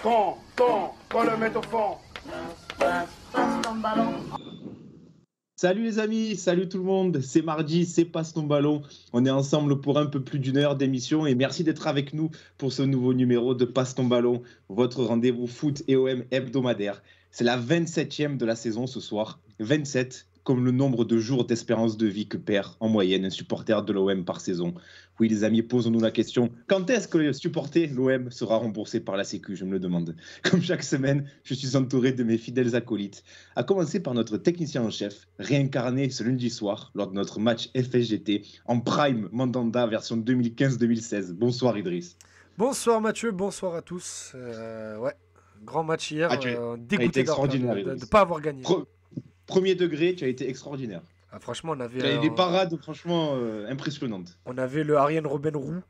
Qu'on le mette au fond. Passe ton ballon. Salut les amis, salut tout le monde, c'est mardi, c'est Passe ton ballon. On est ensemble pour un peu plus d'une heure d'émission et merci d'être avec nous pour ce nouveau numéro de Passe ton ballon, votre rendez-vous foot et OM hebdomadaire. C'est la 27e de la saison ce soir, 27 comme le nombre de jours d'espérance de vie que perd en moyenne un supporter de l'OM par saison. Oui les amis, posons-nous la question, quand est-ce que le supporter l'OM sera remboursé par la Sécu, je me le demande. Comme chaque semaine, je suis entouré de mes fidèles acolytes, à commencer par notre technicien en chef, réincarné ce lundi soir lors de notre match FSGT en prime Mandanda version 2015-2016. Bonsoir Idriss. Bonsoir Mathieu, bonsoir à tous. Grand match hier, dégoûté de ne pas avoir gagné. Premier degré, tu as été extraordinaire. Ah, franchement, on avait... Tu as eu des parades franchement impressionnantes. On avait le Ariane Robben-Roux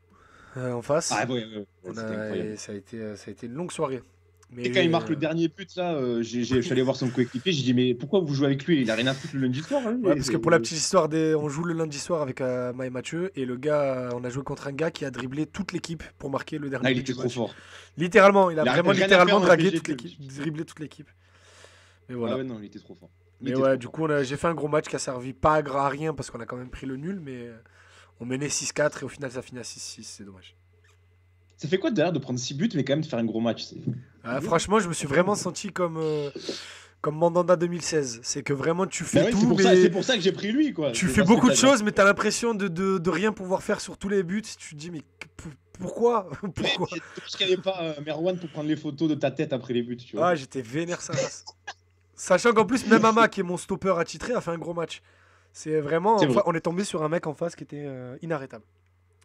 en face. Ah ouais, c'était incroyable. Ça a été une longue soirée. Mais et quand il marque le dernier but, là, je suis allé voir son coéquipier, j'ai dit mais pourquoi vous jouez avec lui? Il a rien à foutre le lundi soir. Hein, ouais, parce que pour la petite histoire, on joue le lundi soir avec Ma et Mathieu, et le gars, on a joué contre un gars qui a dribblé toute l'équipe pour marquer le dernier but. Il était trop fort. Littéralement, il a vraiment littéralement dragué toute l'équipe, dribblé toute l'équipe. Et voilà. Ah ouais, non, il était trop fort. Mais ouais, du coup, j'ai fait un gros match qui a servi pas à rien parce qu'on a quand même pris le nul, mais on menait 6-4 et au final ça finit à 6-6, c'est dommage. Ça fait quoi d'ailleurs de prendre 6 buts mais quand même de faire un gros match? Franchement, je me suis vraiment senti comme Mandanda 2016. C'est que vraiment tu fais tout. C'est pour ça que j'ai pris lui, quoi. Tu fais beaucoup de choses, mais tu as l'impression de rien pouvoir faire sur tous les buts. Tu te dis, mais pourquoi Parce qu'il n'y avait pas Merwan pour prendre les photos de ta tête après les buts, tu vois. Ah, j'étais vénère ça. Sachant qu'en plus, même Ama, qui est mon stopper attitré, a fait un gros match. C'est vraiment. On est tombé sur un mec en face qui était inarrêtable.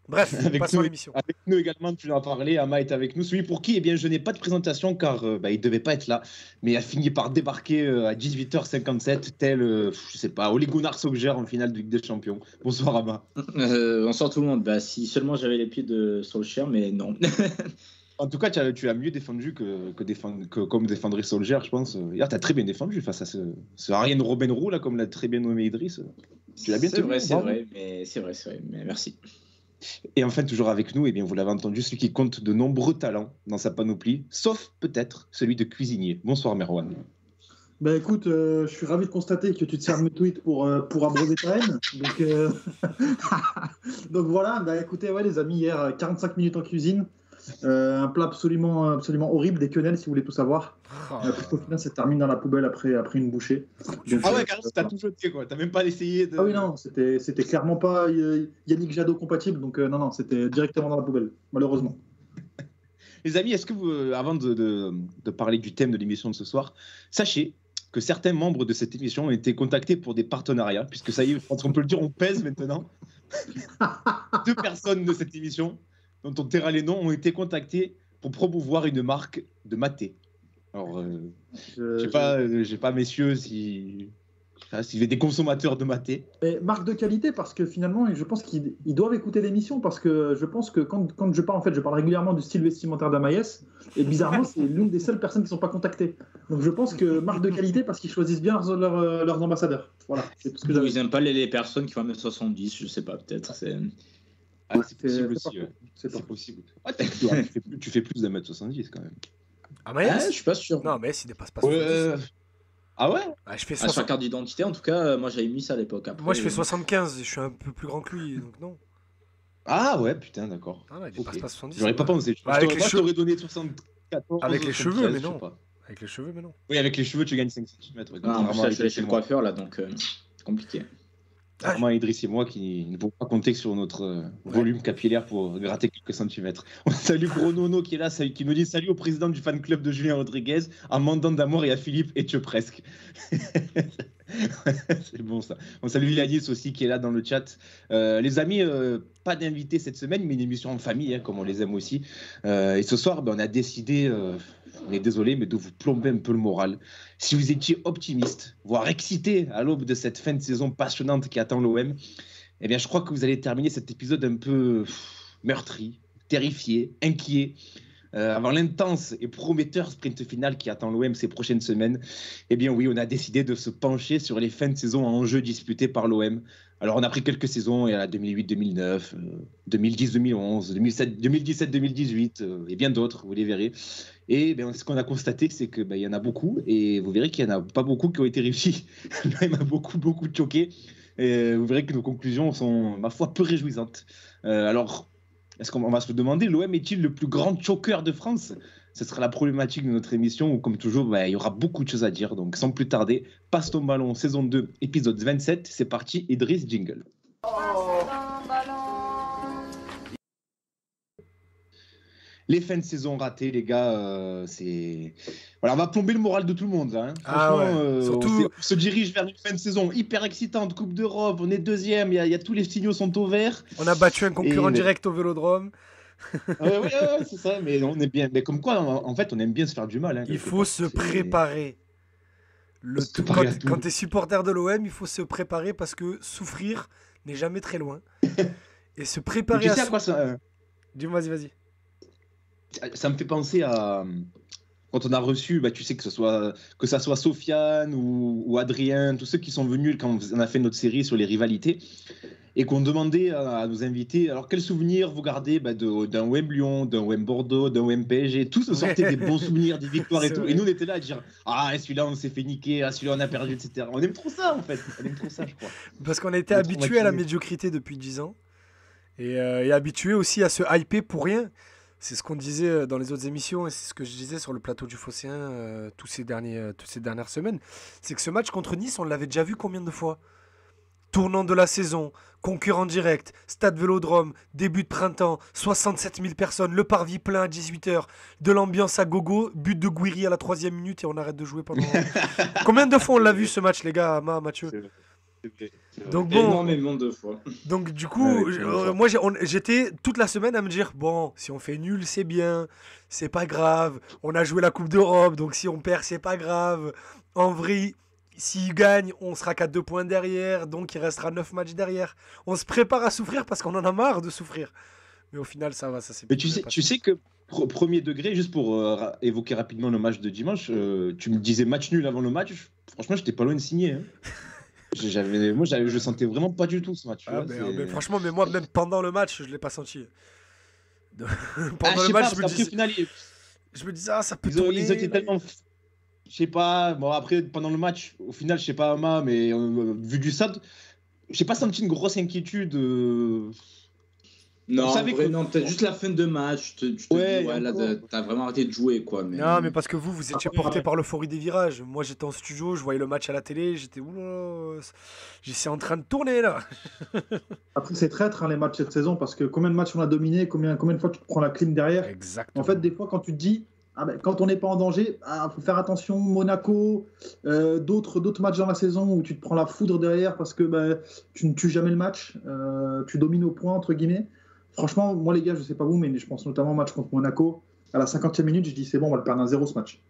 Bref, passons à l'émission. Avec nous également, tu l'as parlé, Ama est avec nous. Celui pour qui, je n'ai pas de présentation car il ne devait pas être là. Mais il a fini par débarquer à 18h57, tel, je sais pas, Ole Gunnar Solskjaer en finale de Ligue des Champions. Bonsoir Ama. Bonsoir tout le monde. Si seulement j'avais les pieds de Solskjaer, mais non. En tout cas, tu as mieux défendu que comme défendrait Solskjaer, je pense. Hier, tu as très bien défendu face à ce Ariane Robben-Roux, là, comme l'a très bien nommé Idriss. Tu l'as bien tenu. C'est vrai, mais merci. Et enfin, toujours avec nous, vous l'avez entendu, celui qui compte de nombreux talents dans sa panoplie, sauf peut-être celui de cuisinier. Bonsoir Merwan. Écoute, je suis ravi de constater que tu te sers de mes tweets pour abreuver ta haine. Donc voilà, écoutez, les amis, hier, 45 minutes en cuisine. Un plat absolument horrible, des quenelles si vous voulez tout savoir. Au final, ça termine dans la poubelle après une bouchée. Donc, carrément, t'as tout jeté, quoi. T'as même pas essayé de. Ah oui, non, c'était clairement pas Yannick Jadot compatible, donc non, c'était directement dans la poubelle, malheureusement. Les amis, est-ce que vous, avant de parler du thème de l'émission de ce soir, sachez que certains membres de cette émission ont été contactés pour des partenariats, puisque ça y est, je pense qu'on peut le dire, on pèse maintenant. 2 personnes de cette émission, dont on taira les noms, ont été contactés pour promouvoir une marque de maté. Alors, je sais pas, messieurs, s'il y a des consommateurs de maté. Marque de qualité, parce que finalement, je pense qu'ils doivent écouter l'émission, parce que je pense que quand je parle, en fait, je parle régulièrement du style vestimentaire d'Amaïs, et bizarrement, c'est l'une des seules personnes qui ne sont pas contactées. Donc je pense que marque de qualité, parce qu'ils choisissent bien leurs ambassadeurs. Voilà, c'est tout ce que j'avais. Ils n'aiment pas les personnes qui font 1m70, je sais pas, peut-être. C'est possible aussi. C'est possible. Tu fais plus d'1m70 quand même. Ah, Maïs je suis pas sûr. Non, mais il dépasse pas 70. Ah ouais? Je fais sur la carte d'identité, en tout cas, moi j'avais mis ça à l'époque. Après, moi je fais 75, je suis un peu plus grand que lui, donc non. Ah ouais, putain, d'accord. Ah non, il dépasse pas 70. J'aurais pas pensé. Avec les cheveux. Je t'aurais donné 74. Avec les cheveux, mais non. Avec les cheveux, mais non. Oui, avec les cheveux, tu gagnes 5 cm. Je suis chez le coiffeur là, donc c'est compliqué. Vraiment, Idriss et moi qui ne pouvons pas compter sur notre volume capillaire pour gratter quelques centimètres. On salue Bronono qui est là, qui nous dit salut au président du fan club de Julien Rodriguez, à Mandanda d'amour et à Philippe et presque. C'est bon ça. On salue Yanis aussi qui est là dans le chat. Les amis, pas d'invité cette semaine, mais une émission en famille, comme on les aime aussi. Et ce soir, on a décidé, on est désolé, mais de vous plomber un peu le moral. Si vous étiez optimiste, voire excité à l'aube de cette fin de saison passionnante qui attend l'OM, je crois que vous allez terminer cet épisode un peu meurtri, terrifié, inquiet. avant l'intense et prometteur sprint final qui attend l'OM ces prochaines semaines, eh bien oui, on a décidé de se pencher sur les fins de saison en jeu disputés par l'OM. Alors on a pris quelques saisons, il y a 2008-2009, 2010-2011, 2017-2018 et bien d'autres, vous les verrez. Et bien, ce qu'on a constaté, c'est qu'il y en a beaucoup, et vous verrez qu'il n'y en a pas beaucoup qui ont été réussis. L'OM a beaucoup choqué. Et vous verrez que nos conclusions sont, ma foi, peu réjouissantes. Alors, est-ce qu'on va se le demander, l'OM est-il le plus grand choqueur de France? Ce sera la problématique de notre émission où, comme toujours, il y aura beaucoup de choses à dire. Donc, sans plus tarder, Passe ton ballon, saison 2, épisode 27. C'est parti, Idriss, jingle. Les fins de saison ratées, les gars, c'est... Voilà, on va plomber le moral de tout le monde. Là, hein. Franchement, surtout... on se dirige vers une fin de saison hyper excitante, Coupe d'Europe, on est deuxième, il y a tous les signaux sont au vert. On a battu un concurrent direct au Vélodrome. Oui, c'est ça, mais on est bien. Mais comme quoi, en fait, on aime bien se faire du mal. Hein, il faut se préparer. Quand tu es supporter de l'OM, il faut se préparer parce que souffrir n'est jamais très loin. Et se préparer à quoi ça... Dis-moi, vas-y. Ça me fait penser à quand on a reçu, tu sais, que ça soit Sofiane ou Adrien, tous ceux qui sont venus quand on a fait notre série sur les rivalités, et qu'on demandait à nos invités, alors quels souvenirs vous gardez d'un OM Lyon, d'un OM Bordeaux, d'un OM PSG, tous se sortaient des bons souvenirs, des victoires et tout, et nous on était là à dire, celui-là on s'est fait niquer, celui-là on a perdu, etc. On aime trop ça en fait, on aime trop ça je crois. Parce qu'on a été habitué à la médiocrité depuis 10 ans, et habitué aussi à se hyper pour rien. C'est ce qu'on disait dans les autres émissions et c'est ce que je disais sur le plateau du Phocéen toutes ces dernières semaines. C'est que ce match contre Nice, on l'avait déjà vu combien de fois? Tournant de la saison, concurrent direct, stade Vélodrome, début de printemps, 67 000 personnes, le parvis plein à 18h, de l'ambiance à gogo, but de Gouiri à la 3e minute et on arrête de jouer pendant... Combien de fois on l'a vu ce match, les gars, Mathieu? Donc bon, énormément de fois. Donc du coup, moi j'étais toute la semaine à me dire bon, si on fait nul, c'est bien, c'est pas grave. On a joué la Coupe d'Europe, donc si on perd, c'est pas grave. En vrai, s'il gagne, on sera qu'à 2 points derrière, donc il restera 9 matchs derrière. On se prépare à souffrir parce qu'on en a marre de souffrir. Mais au final, ça va, ça c'est. Mais tu sais que premier degré, juste pour évoquer rapidement le match de dimanche, tu me disais match nul avant le match. Franchement, j'étais pas loin de signer. Hein. Je sentais vraiment pas du tout ce match. Mais franchement, moi même pendant le match, je l'ai pas senti. Pendant le match, je me disais ça peut tourner. Ils étaient tellement, je sais pas. Bon après pendant le match, au final, je sais pas Ama, mais vu du stade, j'ai pas senti une grosse inquiétude. Non, peut-être juste la fin de match. Là, t'as vraiment arrêté de jouer, quoi. Mais... Non, mais parce que vous étiez porté par l'euphorie des virages. Moi, j'étais en studio, je voyais le match à la télé, j'étais c'est en train de tourner là. Après, c'est traître les matchs cette saison parce que combien de matchs on a dominé, combien de fois tu te prends la clim derrière. Exactement. En fait, des fois, quand tu te dis, quand on n'est pas en danger, faut faire attention. Monaco, d'autres matchs dans la saison où tu te prends la foudre derrière parce que tu ne tues jamais le match, tu domines au point entre guillemets. Franchement, moi les gars, je sais pas vous, mais je pense notamment au match contre Monaco. À la 50e minute, je dis c'est bon, on va le perdre 1-0 ce match.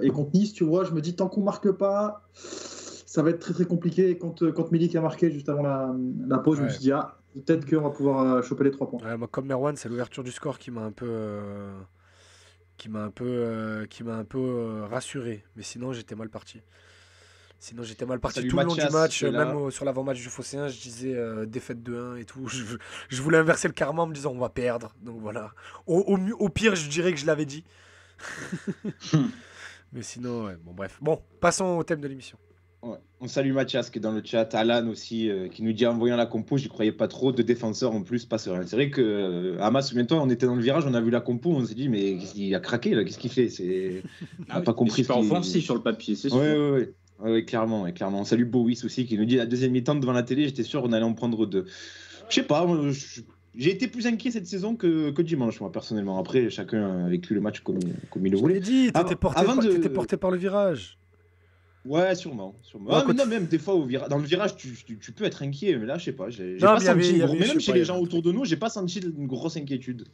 Et contre Nice, tu vois, je me dis tant qu'on marque pas, ça va être très très compliqué. Et quand Milik a marqué juste avant la pause, je me suis dit peut-être qu'on va pouvoir choper les 3 points. Moi, comme Merwan, c'est l'ouverture du score qui m'a un peu rassuré. Mais sinon, j'étais mal parti. Tout le long du match, même sur l'avant-match du Phocéen, je disais défaite 2-1 et tout. Je voulais inverser le karma en me disant on va perdre. Donc voilà. Au pire, je dirais que je l'avais dit. Mais sinon, bon bref. Bon, passons au thème de l'émission. Ouais. On salue Mathias qui est dans le chat, Alan aussi qui nous dit en voyant la compo, j'y croyais pas trop, de défenseurs en plus, pas serein. C'est vrai que Ama, souviens-toi, on était dans le virage, on a vu la compo, on s'est dit mais il a craqué là, qu'est-ce qu'il fait? On n'a pas compris. C'est pas offensif sur le papier, c'est sûr. Oui, clairement. On salue Boris aussi qui nous dit la deuxième mi-temps devant la télé, j'étais sûr qu'on allait en prendre 2. Je sais pas, j'ai été plus inquiet cette saison que dimanche, moi personnellement. Après, chacun a vécu le match comme il le voulait. Je l'ai dit, t'étais porté par le virage. Ouais, sûrement. Mais non, même des fois dans le virage, tu peux être inquiet, mais là, je sais pas. J'ai pas senti même chez les gens autour de nous, j'ai pas senti une grosse inquiétude.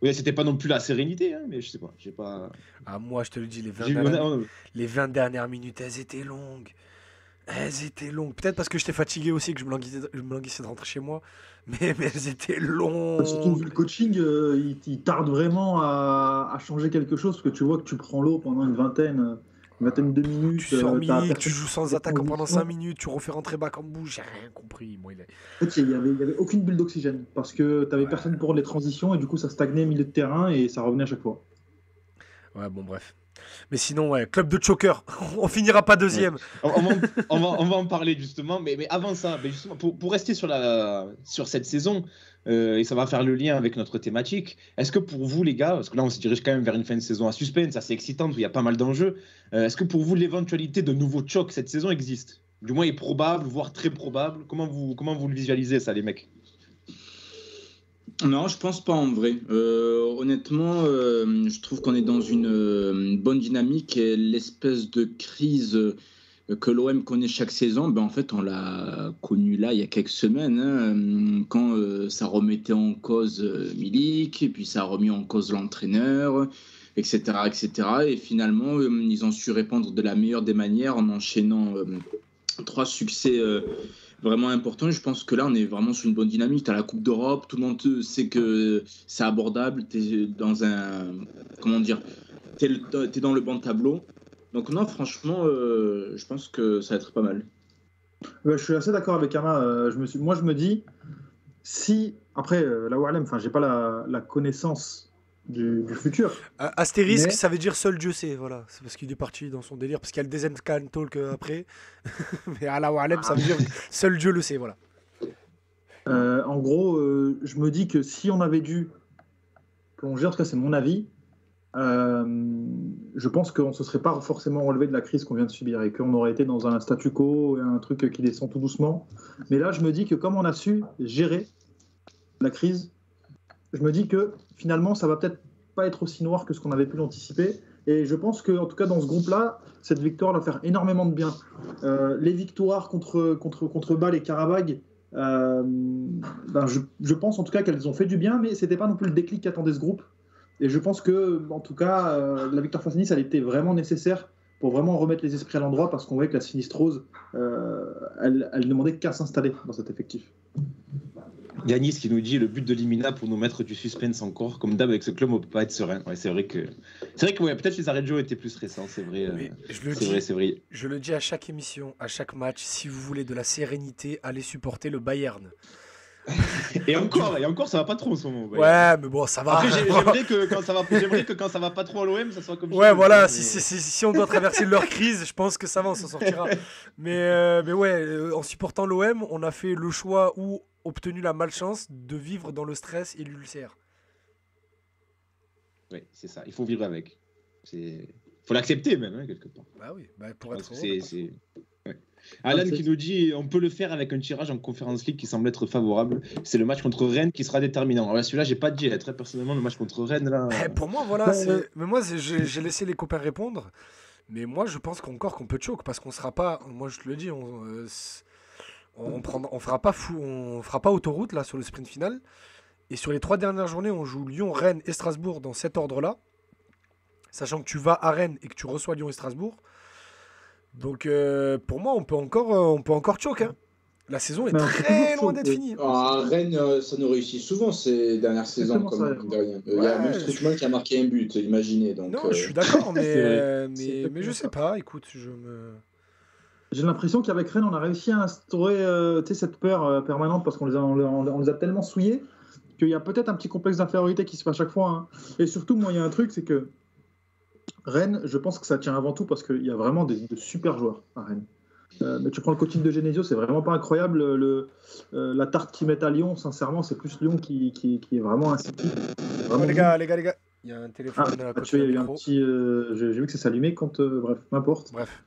Oui, c'était pas non plus la sérénité, hein, mais je sais pas. J'ai pas. Moi, je te le dis, les 20 dernières minutes, elles étaient longues. Elles étaient longues. Peut-être parce que j'étais fatigué aussi, que je me languissais de rentrer chez moi. Mais elles étaient longues. Surtout vu le coaching, il tarde vraiment à changer quelque chose parce que tu vois que tu prends l'eau pendant une vingtaine de minutes. Tu sors t'as midi, tu personne joues qui sans fait attaquant pendant transition. 5 minutes, tu refais rentrer Bakambu, j'ai rien compris. Moi, En fait, il y avait aucune bulle d'oxygène parce que tu n'avais Ouais. personne pour les transitions et du coup ça stagnait au milieu de terrain et ça revenait à chaque fois. Ouais, bon, bref. Mais sinon, ouais, club de choker. On finira pas deuxième. On va en parler justement, mais avant ça, justement, pour rester sur cette saison, et ça va faire le lien avec notre thématique, est-ce que pour vous les gars, parce que là on se dirige quand même vers une fin de saison à suspense, assez excitante, où il y a pas mal d'enjeux, est-ce que pour vous l'éventualité de nouveaux chocs cette saison existe? Du moins est probable, voire très probable. Comment vous le visualisez ça les mecs? Non, je pense pas en vrai. Honnêtement, je trouve qu'on est dans une bonne dynamique et l'espèce de crise que l'OM connaît chaque saison, ben en fait, on l'a connu là il y a quelques semaines, hein, quand ça remettait en cause Milik, et puis ça a remis en cause l'entraîneur, etc., etc. Et finalement, ils ont su répondre de la meilleure des manières en enchaînant 3 succès vraiment important. Je pense que là, on est vraiment sur une bonne dynamique. Tu as la Coupe d'Europe, tout le monde sait que c'est abordable. Tu es dans un. Comment dire? Tu es dans le bon tableau. Donc, non, franchement, je pense que ça va être pas mal. Ouais, je suis assez d'accord avec Ama. Moi, je me dis, si. Après, la Warlem, j'ai pas la connaissance du futur. Astérisque, Mais- ça veut dire seul Dieu sait. Voilà. C'est parce qu'il est parti dans son délire. Parce qu'il y a le Dezenkan Talk après. Mais à la Warlem, ça veut dire seul Dieu le sait. Voilà. En gros, je me dis que si on avait dû plonger, en tout cas, c'est mon avis. Je pense qu'on ne se serait pas forcément relevé de la crise qu'on vient de subir et qu'on aurait été dans un statu quo, un truc qui descend tout doucement. Mais là, je me dis que comme on a su gérer la crise, je me dis que finalement, ça va peut-être pas être aussi noir que ce qu'on avait pu l'anticiper. Et je pense qu'en tout cas, dans ce groupe-là, cette victoire va faire énormément de bien. Les victoires contre Bâle et Karabag, je pense en tout cas qu'elles ont fait du bien, mais ce n'était pas non plus le déclic qu'attendait ce groupe. Et je pense que, en tout cas, la victoire face à Nice, elle était vraiment nécessaire pour vraiment remettre les esprits à l'endroit parce qu'on voyait que la Sinistrose, elle ne demandait qu'à s'installer dans cet effectif. Yanis qui nous dit le but de Limina pour nous mettre du suspense encore. Comme d'hab avec ce club, on peut pas être serein. Ouais, c'est vrai que ouais, peut-être les arrêts de jeu étaient plus récents, c'est vrai. Mais C'est vrai. Je le dis à chaque émission, à chaque match. Si vous voulez de la sérénité, allez supporter le Bayern. Et encore, ça va pas trop en ce moment. Ouais, mais bon, ça va. Après, j'aimerais que quand ça va pas trop à l'OM, ça soit comme Ouais, ça. voilà, Mais- si on doit traverser leur crise, je pense que ça va, on s'en sortira. Mais ouais, en supportant l'OM, on a fait le choix ou obtenu la malchance de vivre dans le stress et l'ulcère. Ouais, c'est ça. Il faut vivre avec. Faut l'accepter même, hein, quelque part. Bah oui, pour être Parce heureux. que ouais. Alan qui nous dit on peut le faire avec un tirage en Conference League qui semble être favorable. C'est le match contre Rennes qui sera déterminant. Alors là, celui-là, j'ai pas dit. Très personnellement, le match contre Rennes là. Pour moi, voilà, mais moi, j'ai laissé les copains répondre. Mais moi, je pense encore qu'on peut choke parce qu'on sera pas. Moi, je te le dis, on fera pas autoroute là sur le sprint final. Et sur les 3 dernières journées, on joue Lyon, Rennes et Strasbourg dans cet ordre-là. Sachant que tu vas à Rennes et que tu reçois Lyon et Strasbourg. Donc pour moi, on peut encore choke. Hein. La saison est très loin d'être finie. À Rennes, ça nous réussit souvent ces dernières saisons. Comme de rien. Il y a même Strootman qui a marqué un but, imaginez. Donc, non, je suis d'accord, mais je sais ça. pas. Écoute, J'ai l'impression qu'avec Rennes, on a réussi à instaurer cette peur permanente parce qu'on on les a tellement souillés qu'il y a peut-être un petit complexe d'infériorité qui se fait à chaque fois. Hein. Et surtout, moi, il y a un truc, c'est que Rennes, je pense que ça tient avant tout parce qu'il y a vraiment de super joueurs à Rennes. Mais tu prends le coaching de Genesio, c'est vraiment pas incroyable. La tarte qu'ils mettent à Lyon, sincèrement, c'est plus Lyon qui est vraiment insipide. Oh, les gars, il y a un téléphone à côté il y a du eu un micro. petit. J'ai vu que ça s'allumait quand. Bref, n'importe. Bref.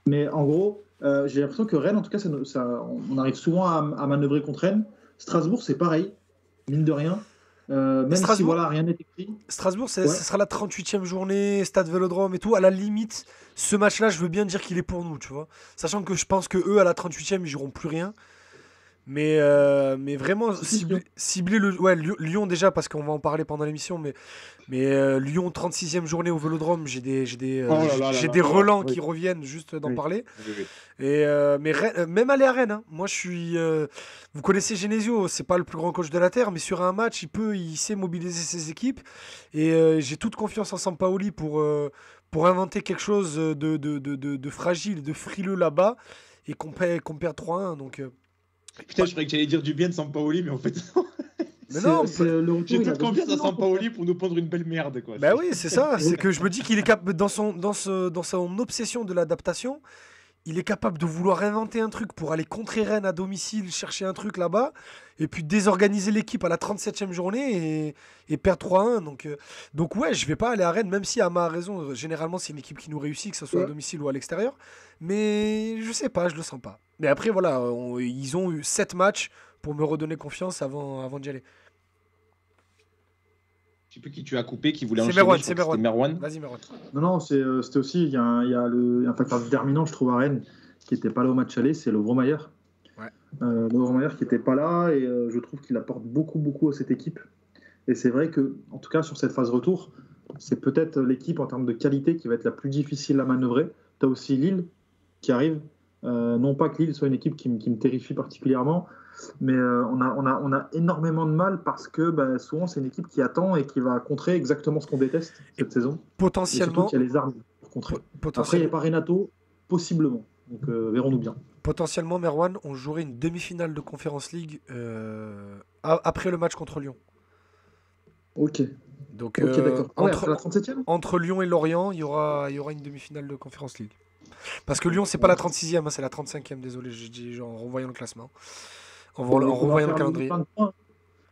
Mais en gros, j'ai l'impression que Rennes, en tout cas, on arrive souvent à manœuvrer contre Rennes. Strasbourg, c'est pareil, mine de rien. Même si voilà, rien n'est écrit. Strasbourg, ce sera la 38e journée, Stade Vélodrome et tout. À la limite, ce match-là, je veux bien dire qu'il est pour nous, tu vois. Sachant que je pense que eux, à la 38e, ils joueront plus rien. Mais vraiment cibler Lyon déjà parce qu'on va en parler pendant l'émission, mais Lyon 36e journée au Vélodrome, j'ai des relents qui reviennent juste d'en parler. Oui. Et même aller à Rennes, hein. Moi je suis vous connaissez Genesio, c'est pas le plus grand coach de la terre, mais sur un match il sait mobiliser ses équipes et j'ai toute confiance en Sampaoli pour inventer quelque chose de fragile, de frileux là-bas et qu'on perd 3-1 donc Putain, je croyais que tu allais dire du bien de Sampaoli, mais en fait, mais non, j'ai toute confiance à Sampaoli pour nous pondre une belle merde, quoi. bah oui, c'est ça. C'est que je me dis qu'il est capable, dans son obsession de l'adaptation, il est capable de vouloir inventer un truc pour aller contrer Rennes à domicile, chercher un truc là-bas, et puis désorganiser l'équipe à la 37e journée et perdre 3-1. Donc ouais, je vais pas aller à Rennes, même si Ama a raison. Généralement, c'est une équipe qui nous réussit, que ce soit à domicile ou à l'extérieur. Mais je sais pas, je le sens pas. Mais après, voilà, ils ont eu 7 matchs pour me redonner confiance avant d'y aller. Je sais plus qui tu as coupé, qui voulait C'est enchaîner. Merwan, Je crois que c'était Merwan. Vas-y, Merwan. Non, c'était aussi, il y a un facteur déterminant, je trouve, à Rennes, qui n'était pas là au match aller, c'est Lovro-Mayer. Ouais. Lovro-Mayer qui n'était pas là, et je trouve qu'il apporte beaucoup, beaucoup à cette équipe. Et c'est vrai que, en tout cas, sur cette phase retour, c'est peut-être l'équipe en termes de qualité qui va être la plus difficile à manœuvrer. Tu as aussi Lille qui arrive. Non pas que Lille soit une équipe qui me terrifie particulièrement, mais on a énormément de mal parce que souvent c'est une équipe qui attend et qui va contrer exactement ce qu'on déteste cette saison. Potentiellement. Et surtout qu'il y a les armes pour contrer. Après, il n'y a pas Renato, possiblement. Donc verrons-nous bien. Potentiellement, Merwan, on jouerait une demi-finale de Conference League après le match contre Lyon. Ok. Donc, d'accord. Après la 37e entre Lyon et Lorient, il y aura une demi-finale de Conference League. Parce que Lyon, c'est pas la 36e, hein, c'est la 35e, désolé, j'ai dit en revoyant le classement. En revoyant le calendrier.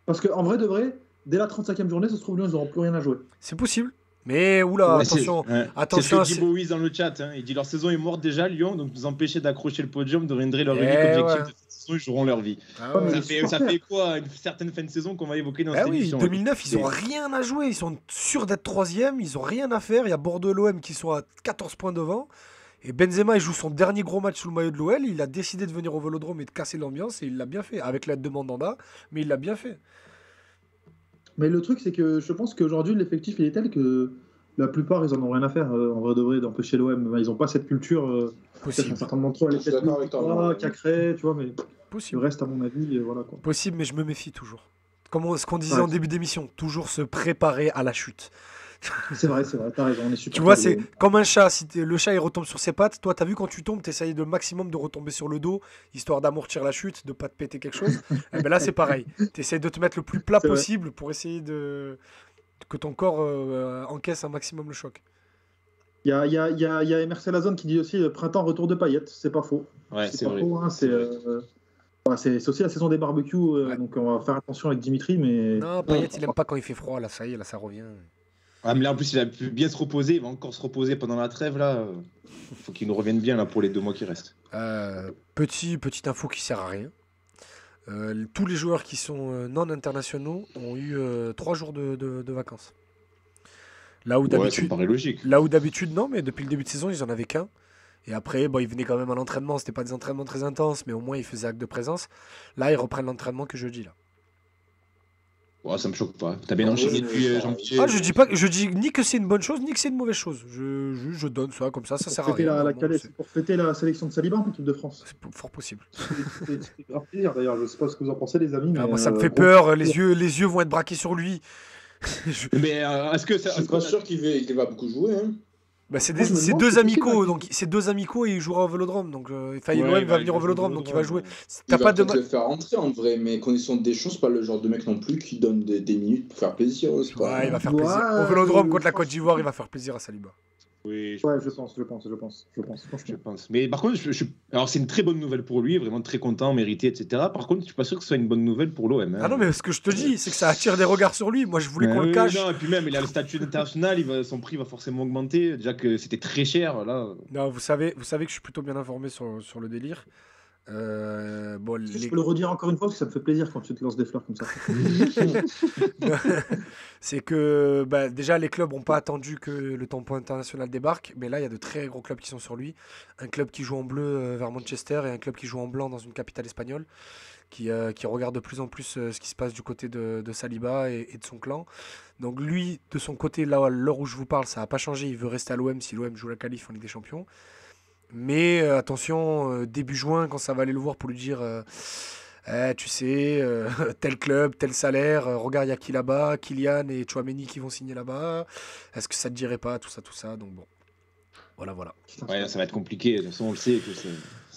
Parce qu'en vrai de vrai, dès la 35e journée, ça se trouve, Lyon, ils n'auront plus rien à jouer. C'est possible. Mais oula, attention. C'est ce que dit Bowies dans le chat. Hein. Il dit leur saison est morte déjà, Lyon, donc nous empêcher d'accrocher le podium deviendrait leur unique objectif de cette saison, ils joueront leur vie. Ça fait quoi une certaine fin de saison qu'on va évoquer dans cette émission. 2009, ils n'ont rien à jouer. Ils sont sûrs d'être 3e, ils n'ont rien à faire. Il y a Bordeaux et l'OM qui sont à 14 points devant. Et Benzema, il joue son dernier gros match sous le maillot de l'OL. Il a décidé de venir au Vélodrome et de casser l'ambiance. Et il l'a bien fait, avec l'aide de Mandanda. Mais il l'a bien fait. Mais le truc, c'est que je pense qu'aujourd'hui, l'effectif, il est tel que la plupart, ils en ont rien à faire. En vrai de vrai, d'empêcher l'OM. Ils n'ont pas cette culture. Possible. Un certain nombre d'entre eux, elle est peut-être Cacré, tu vois, mais possible. Le reste, à mon avis, voilà quoi. Possible, mais je me méfie toujours. Comme ce qu'on disait en début d'émission, toujours se préparer à la chute. C'est vrai, t'as raison, on est super. Tu vois, c'est comme un chat, si le chat il retombe sur ses pattes, toi t'as vu quand tu tombes, t'essayes le maximum de retomber sur le dos, histoire d'amortir la chute, de pas te péter quelque chose. Et ben là c'est pareil, t'essayes de te mettre le plus plat possible pour essayer que ton corps encaisse un maximum le choc. Il y a Emerson Lazone qui dit aussi printemps retour de Payet, c'est pas faux. Ouais, c'est vrai. Faux, hein, c'est aussi la saison des barbecues, donc on va faire attention avec Dimitri, mais... Non, Payet il aime pas quand il fait froid, là ça y est, là ça revient. Ah, mais là, en plus, il a pu bien se reposer. Il va encore se reposer pendant la trêve. Là, faut qu'il nous revienne bien là, pour les 2 mois qui restent. Petite info qui sert à rien. Tous les joueurs qui sont non internationaux ont eu 3 jours de vacances. Là où d'habitude, ça paraît logique. Là où d'habitude, non, mais depuis le début de saison, ils en avaient qu'un. Et après, ils venaient quand même à l'entraînement. C'était pas des entraînements très intenses, mais au moins ils faisaient acte de présence. Là, ils reprennent l'entraînement que jeudi là. Ouais, ça me choque pas. T'as bien enchaîné depuis janvier. Je dis ni que c'est une bonne chose, ni que c'est une mauvaise chose. Je donne ça comme ça sert à rien. C'est pour fêter la sélection de Saliba en équipe de France. C'est fort possible. C'est grave plaisir d'ailleurs, je sais pas ce que vous en pensez les amis. Mais moi ça me fait peur, les yeux vont être braqués sur lui. Mais est-ce que ça... Je suis pas sûr qu'il va beaucoup jouer. Hein. Bah c'est deux amicaux, donc c'est 2 amicaux et il jouera au Vélodrome. Donc l'OM va venir au Vélodrome, donc il va jouer. Il va peut-être le faire rentrer en vrai, mais connaissant Deschamps, c'est pas le genre de mec non plus qui donne des minutes pour faire plaisir. Il va faire plaisir. Au Vélodrome contre la Côte d'Ivoire, il va faire plaisir à Saliba. Oui, je pense. Mais par contre, alors c'est une très bonne nouvelle pour lui, vraiment très content, mérité, etc. Par contre, je suis pas sûr que ce soit une bonne nouvelle pour l'OM. Hein. Ah non, mais ce que je te dis, c'est que ça attire des regards sur lui. Moi, je voulais qu'on le cache. Non, et puis même, il a le statut international, son prix va forcément augmenter. Déjà que c'était très cher, là. Non, vous savez que je suis plutôt bien informé sur le délire. Je peux le redire encore une fois parce que ça me fait plaisir quand tu te lances des fleurs comme ça. C'est que déjà les clubs n'ont pas attendu que le tampon international débarque, mais là il y a de très gros clubs qui sont sur lui. Un club qui joue en bleu vers Manchester et un club qui joue en blanc dans une capitale espagnole, qui regarde de plus en plus ce qui se passe du côté de Saliba et de son clan. Donc lui, de son côté, là, à l'heure où je vous parle, ça n'a pas changé. Il veut rester à l'OM si l'OM joue la qualif en Ligue des Champions. Mais attention, début juin, quand ça va aller le voir pour lui dire tu sais, tel club, tel salaire, regarde, il y a qui là-bas, Kylian et Tchouaméni qui vont signer là-bas. Est-ce que ça te dirait pas, tout ça. Donc bon, voilà. Ouais, ça va être compliqué. De toute façon, on le sait que ça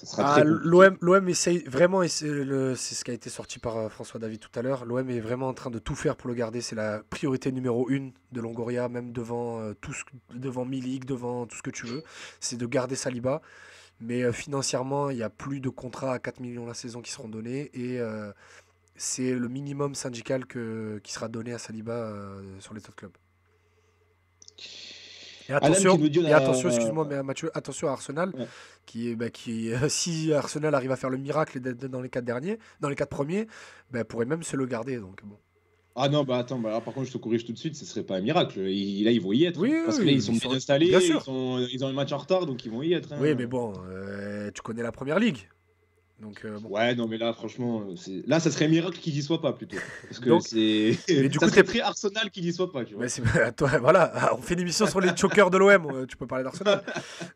sera très compliqué. L'OM essaye vraiment, et c'est ce qui a été sorti par François David tout à l'heure, l'OM est vraiment en train de tout faire pour le garder. C'est la priorité numéro 1 de Longoria, même devant Milik, devant tout ce que tu veux. C'est de garder Saliba. Mais financièrement, il n'y a plus de contrats à 4 millions la saison qui seront donnés. Et c'est le minimum syndical qui sera donné à Saliba sur les autres clubs. Et attention, excuse-moi, mais Mathieu, attention à Arsenal, Ouais. Si Arsenal arrive à faire le miracle dans les 4 premiers, pourrait même se le garder. Donc bon. Ah non, attends, là, par contre, je te corrige tout de suite, ce serait pas un miracle. Là, ils vont y être. Oui, parce que là, ils sont bien installés, bien sûr. ils ont un match en retard, donc ils vont y être. Hein. Oui, mais bon, tu connais la première ligue. Donc, bon. Ouais, non, mais là, franchement, là, ça serait un miracle qu'ils y soient pas plutôt. Parce que Donc, c'est. mais du ça coup, serait très Arsenal qu'ils y soient pas, tu vois. Mais toi, voilà, on fait une émission sur les chokers de l'OM, tu peux parler d'Arsenal.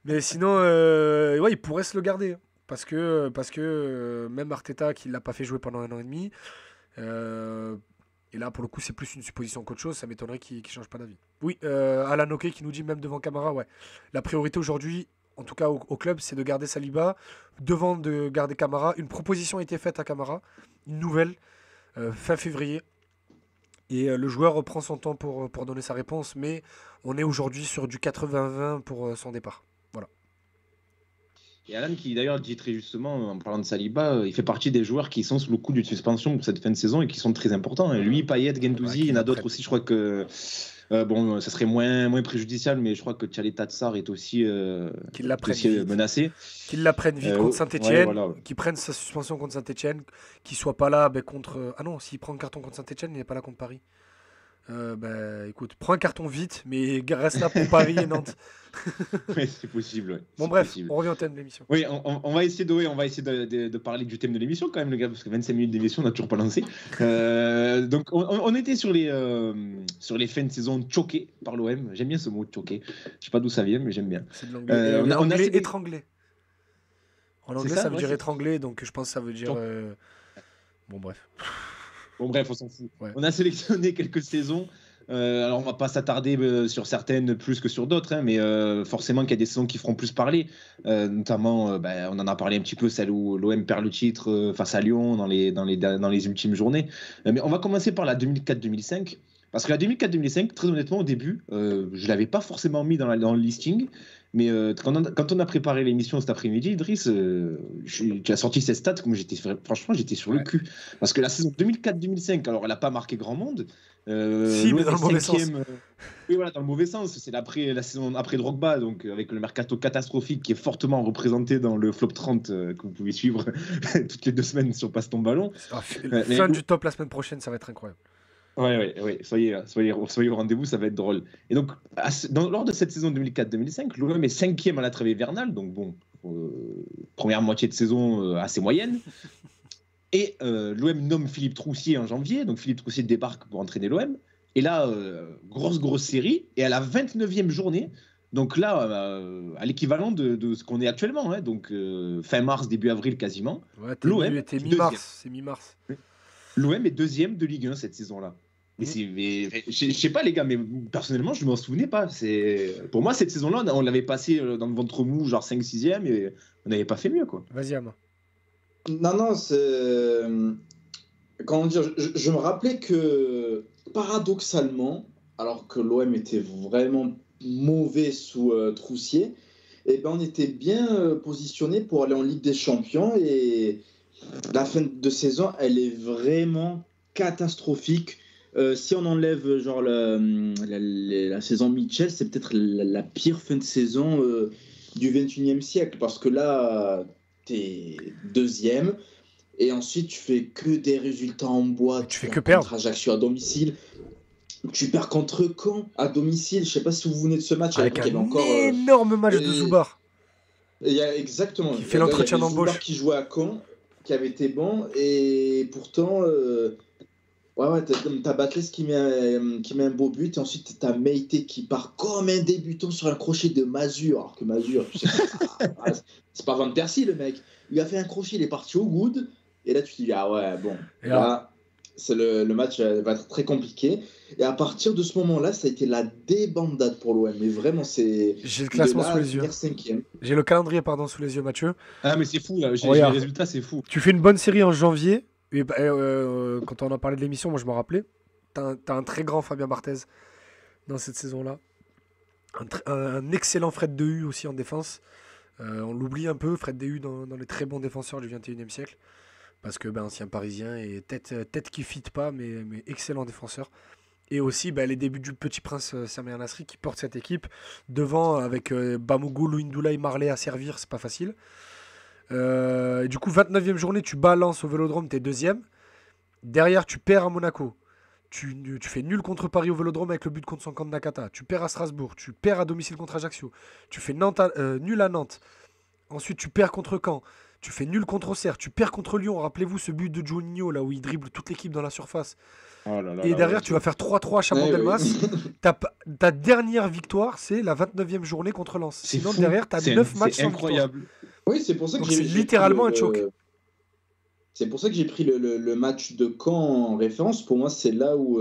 Mais sinon, ouais, il pourrait se le garder. Parce que même Arteta, qui ne l'a pas fait jouer pendant 1 an et demi, et là, pour le coup, c'est plus une supposition qu'autre chose, ça m'étonnerait qu'il ne change pas d'avis. Oui, Alan Oké qui nous dit même devant Camara, ouais. La priorité aujourd'hui, en tout cas au club, c'est de garder Saliba, devant de garder Camara. Une proposition a été faite à Camara, une nouvelle, fin février. Et le joueur reprend son temps pour donner sa réponse, mais on est aujourd'hui sur du 80-20 pour son départ. Voilà. Et Alan qui d'ailleurs dit très justement, en parlant de Saliba, il fait partie des joueurs qui sont sous le coup d'une suspension pour cette fin de saison et qui sont très importants. Et lui, Payet, Guendouzi, il y en a d'autres aussi, je crois que bon, ça serait moins préjudiciable, mais je crois que Tchalé Tatsar est aussi, menacé. Qu'il la prenne vite contre Saint-Etienne, voilà. qu'il prenne sa suspension contre Saint-Etienne, qu'il soit pas là contre... Ah non, s'il prend un carton contre Saint-Etienne, il n'est pas là contre Paris. Écoute, prends un carton vite, mais reste là pour Paris et Nantes. Oui, c'est possible. Ouais. Bon, c'est bref, possible. on revient au thème de l'émission. Oui, on va essayer de parler du thème de l'émission quand même, le gars, parce que 25 minutes d'émission, on n'a toujours pas lancé. Donc, on était sur les fins de saison choqués par l'OM. J'aime bien ce mot choqué. Je sais pas d'où ça vient, mais j'aime bien. C'est de l'anglais. On a étranglé. En anglais, ça veut dire c'est étranglé, donc je pense que ça veut dire. Bon, bref. Bon, bref, on s'en fout. Ouais. On a sélectionné quelques saisons. Alors, on va pas s'attarder sur certaines plus que sur d'autres, hein, mais forcément qu'il y a des saisons qui feront plus parler. Notamment, on en a parlé un petit peu, celle où l'OM perd le titre face à Lyon dans les ultimes journées. Mais on va commencer par la 2004-2005. Parce que la 2004-2005, très honnêtement, au début, je ne l'avais pas forcément mis dans le listing. Mais quand on a préparé l'émission cet après-midi, Idriss, tu as sorti cette stat, franchement, j'étais sur le cul. Parce que la saison 2004-2005, alors elle n'a pas marqué grand monde. Si, mais dans le mauvais sens. Oui, voilà, dans le mauvais sens. C'est la saison après Drogba, donc avec le mercato catastrophique qui est fortement représenté dans le flop 30 que vous pouvez suivre toutes les 2 semaines sur Passe ton ballon. Fin du top la semaine prochaine, ça va être incroyable. Ouais, soyez au rendez-vous, ça va être drôle. Et donc, lors de cette saison 2004-2005, l'OM est 5e à la trêve hivernale, donc bon, première moitié de saison assez moyenne. Et l'OM nomme Philippe Troussier en janvier, donc Philippe Troussier débarque pour entraîner l'OM. Et là, grosse série, et à la 29e journée, donc là, à l'équivalent de ce qu'on est actuellement, hein, donc fin mars, début avril quasiment, l'OM était mi-mars, c'est mi-mars. L'OM est 2e de Ligue 1 cette saison-là. Mais je sais pas les gars, mais personnellement je m'en souvenais pas. Pour moi cette saison-là on l'avait passé dans le ventre mou genre 5-6e et on n'avait pas fait mieux quoi. Vas-y Ama. Non, c'est... Comment dire, je me rappelais que paradoxalement, alors que l'OM était vraiment mauvais sous Troussier, on était bien positionné pour aller en Ligue des Champions et la fin de saison elle est vraiment catastrophique. Si on enlève genre la saison Mitchell, c'est peut-être la pire fin de saison du 21e siècle, parce que là, t'es 2e, et ensuite tu fais que des résultats en bois. Tu fais que perdre. Contre Ajaccio à domicile. Tu perds contre Caen à domicile. Je sais pas si vous vous souvenez de ce match. Avec un énorme match de Zoubar. Il y a exactement. Qui fait l'entretien d'embauche. Qui jouait à Caen. qui avait été bon. Et pourtant, ouais, t'as Batles qui met un beau but. Et ensuite, t'as Meite qui part comme un débutant sur un crochet de Mazur. Alors que Mazur, tu sais, c'est pas Van Persie, le mec. Il a fait un crochet, il est parti au good. Et là, tu te dis, ah ouais, bon. Et Là, le match va être très compliqué. Et à partir de ce moment-là, ça a été la débandade pour l'OM. Mais vraiment, c'est. J'ai le classement sous les yeux. J'ai le calendrier sous les yeux, Mathieu. Ah, mais c'est fou, là. J'ai les résultats, c'est fou. Tu fais une bonne série en janvier. Et quand on en parlait de l'émission, moi je me rappelais. T'as un très grand Fabien Barthez dans cette saison-là. Un excellent Fred Dehu aussi en défense. On l'oublie un peu, Fred Dehu dans les très bons défenseurs du 21e siècle. Parce que ancien parisien et tête qui ne fit pas, mais excellent défenseur. Et aussi les débuts du petit prince Samir Nasri qui porte cette équipe devant avec Bamogou, Louindoula et Marley à servir, c'est pas facile. Et du coup, 29e journée, tu balances au Vélodrome, t'es deuxième. Derrière, tu perds à Monaco. Tu fais nul contre Paris au Vélodrome avec le but contre son camp de Nakata. Tu perds à Strasbourg. Tu perds à domicile contre Ajaccio. Tu fais nul à Nantes. Ensuite, tu perds contre Caen. Tu fais nul contre Auxerre, tu perds contre Lyon. Rappelez-vous ce but de Juninho là où il dribble toute l'équipe dans la surface. Et derrière, tu vas faire 3-3 à Chaban-Delmas. Ta dernière victoire, c'est la 29e journée contre Lens. Sinon, derrière, tu as 9 matchs sans incroyable. Victoire. Oui, c'est pour ça que c'est littéralement un choc. C'est pour ça que j'ai pris le match de Caen en référence. Pour moi, c'est là où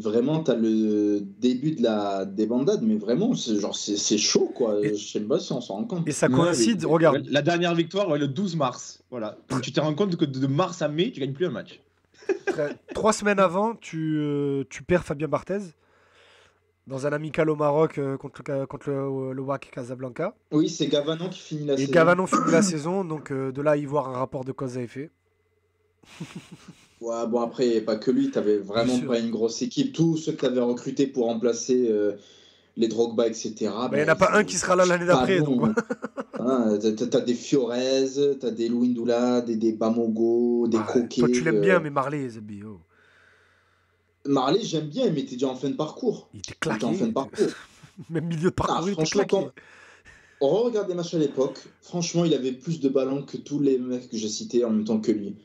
vraiment tu as le début de la débandade. Mais vraiment, c'est chaud, quoi. Je sais pas si on s'en rend compte. Et ça coïncide, regarde. La dernière victoire, le 12 mars. Voilà. Donc, tu te rends compte que de mars à mai, tu gagnes plus un match. 3 semaines avant, tu perds Fabien Barthez dans un amical au Maroc contre le WAC Casablanca. Oui, c'est Gavanon qui finit la saison. Et Gavanon finit la saison, donc de là à y voir un rapport de cause à effet. Ouais, bon, après, pas que lui, t'avais vraiment pas une grosse équipe. Tous ceux que t'avais recrutés pour remplacer les Drogba, etc. Il n'y en a pas un qui sera là l'année d'après. Bon. Donc... T'as des Fiorez, t'as des Louindoula, des Bamogo, des Coquet. Toi, tu l'aimes bien, mais Marley, Zabi. Oh. Marley, j'aime bien, mais il était déjà en fin de parcours. Il était claqué. En fin de parcours. Même milieu de parcours, il était franchement, claqué. On regarde les matchs à l'époque. Franchement, il avait plus de ballons que tous les mecs que j'ai cités en même temps que lui.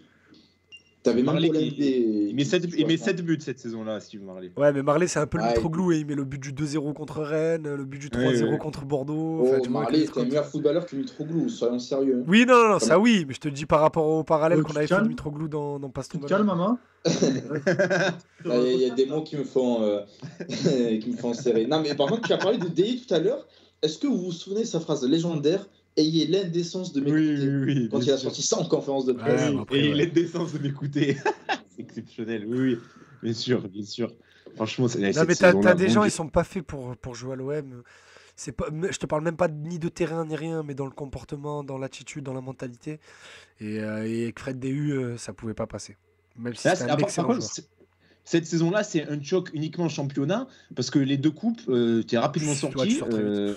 T'avais Marley il met 7 buts cette saison-là, Steve Marley. Ouais, mais Marley, c'est un peu le Mitroglou. Il met le but du 2-0 contre Rennes, le but du 3-0 contre Bordeaux. Marley était un meilleur footballeur que Mitroglou, soyons sérieux. Oui, non, ça oui, mais je te dis par rapport au parallèle qu'on avait fait de Mitroglou dans Paston. Calme, maman. Il y a des mots qui me font serrer. Non, mais par contre, tu as parlé de DI tout à l'heure. Est-ce que vous vous souvenez de sa phrase légendaire? Ayez l'indécence de m'écouter. Oui, quand il a sorti ça en conférence de presse. Ayez l'indécence de m'écouter. C'est exceptionnel. Oui, bien sûr. Franchement, c'est. Non, mais t'as des gens, ils sont pas faits pour jouer à l'OM. Je te parle même pas ni de terrain ni rien, mais dans le comportement, dans l'attitude, dans la mentalité. Et avec Fred Dehu, ça pouvait pas passer. Même si c'est un excellent joueur. Cette saison-là, c'est un choc uniquement en championnat, parce que les deux coupes, tu es rapidement sorti. Ces deux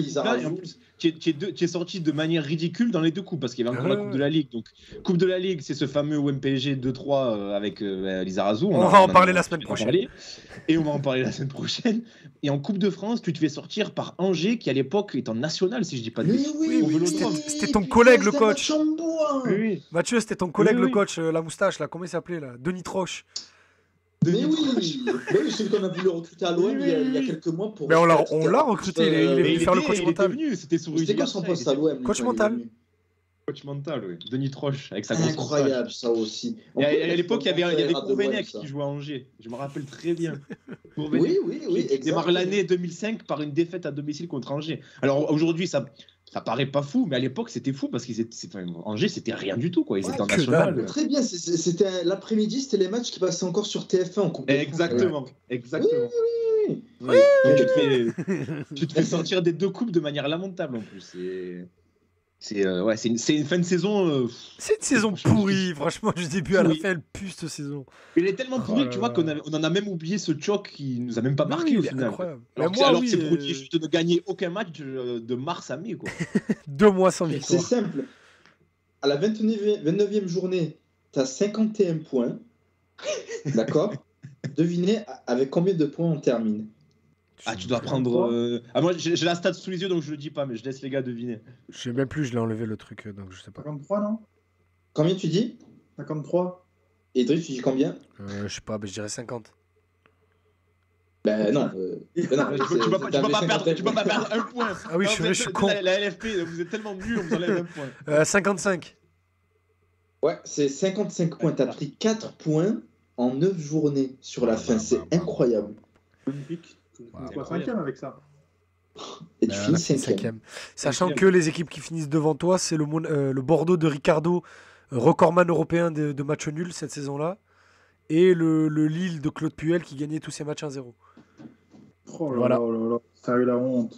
coupes-là, et en plus, tu es sorti de manière ridicule dans les deux coupes, parce qu'il y avait encore la Coupe de la Ligue. Donc, Coupe de la Ligue, c'est ce fameux OM-PSG 2-3 avec Lizarazu. On va en parler la semaine prochaine. Et on va en parler la semaine prochaine. Et en Coupe de France, tu te fais sortir par Angers, qui à l'époque est en national, si je dis pas de bêtises. Oui, c'était ton collègue, le coach. Mathieu, c'était ton collègue, le coach, la moustache, là, comment il s'appelait là? Denis Troche. Mais oui, celui qu'on a voulu recruter à l'OM il y a quelques mois. Mais on l'a recruté, il est venu faire le coach mental. C'était quoi son poste à l'OM? Coach mental. Coach mental, oui. Denis Troche, avec sa grosse incroyable, ça aussi. Et à l'époque, il y avait Courvenec qui jouait à Angers. Je me rappelle très bien. Oui. Il démarre l'année 2005 par une défaite à domicile contre Angers. Alors aujourd'hui, ça paraît pas fou, mais à l'époque, c'était fou parce Angers, c'était rien du tout, quoi. Ils étaient en national. Très bien, c'était l'après-midi, c'était les matchs qui passaient encore sur TF1 en Coupe de France. Exactement. Oui. Tu te fais sortir des deux coupes de manière lamentable en plus. C'est une fin de saison. C'est une saison pourrie, franchement, du début à la fin, elle pue cette saison. Elle est tellement pourrie que tu vois qu'on en a même oublié ce choc qui nous a même pas marqué au final. Incroyable. Alors que c'est produit juste de gagner aucun match de mars à mai, quoi. 2 mois sans victoire. C'est simple. À la 29e journée, tu as 51 points. D'accord. Devinez avec combien de points on termine? Ah, tu dois prendre. Ah, moi, j'ai la stat sous les yeux, donc je le dis pas, mais je laisse les gars deviner. Je sais même plus, je l'ai enlevé le truc, donc je sais pas. 53, non? Combien tu dis? 53. Et Drift, tu dis combien? Je sais pas, je dirais 50. Ben non. Tu peux pas perdre un point. Ah oui, Non, je suis con. La LFP, vous êtes tellement nuls, on vous enlève un point. 55. Ouais, c'est 55 points. T'as pris 4 points en 9 journées sur la fin. C'est incroyable. Magnifique. Tu finis pas 5e avec ça. Et tu finis 5e. Cinquième. Sachant que les équipes qui finissent devant toi, c'est le Bordeaux de Ricardo, recordman européen de matchs nuls cette saison-là, et le Lille de Claude Puel qui gagnait tous ses matchs 1-0. Oh là Voilà. là là là, ça a eu la honte.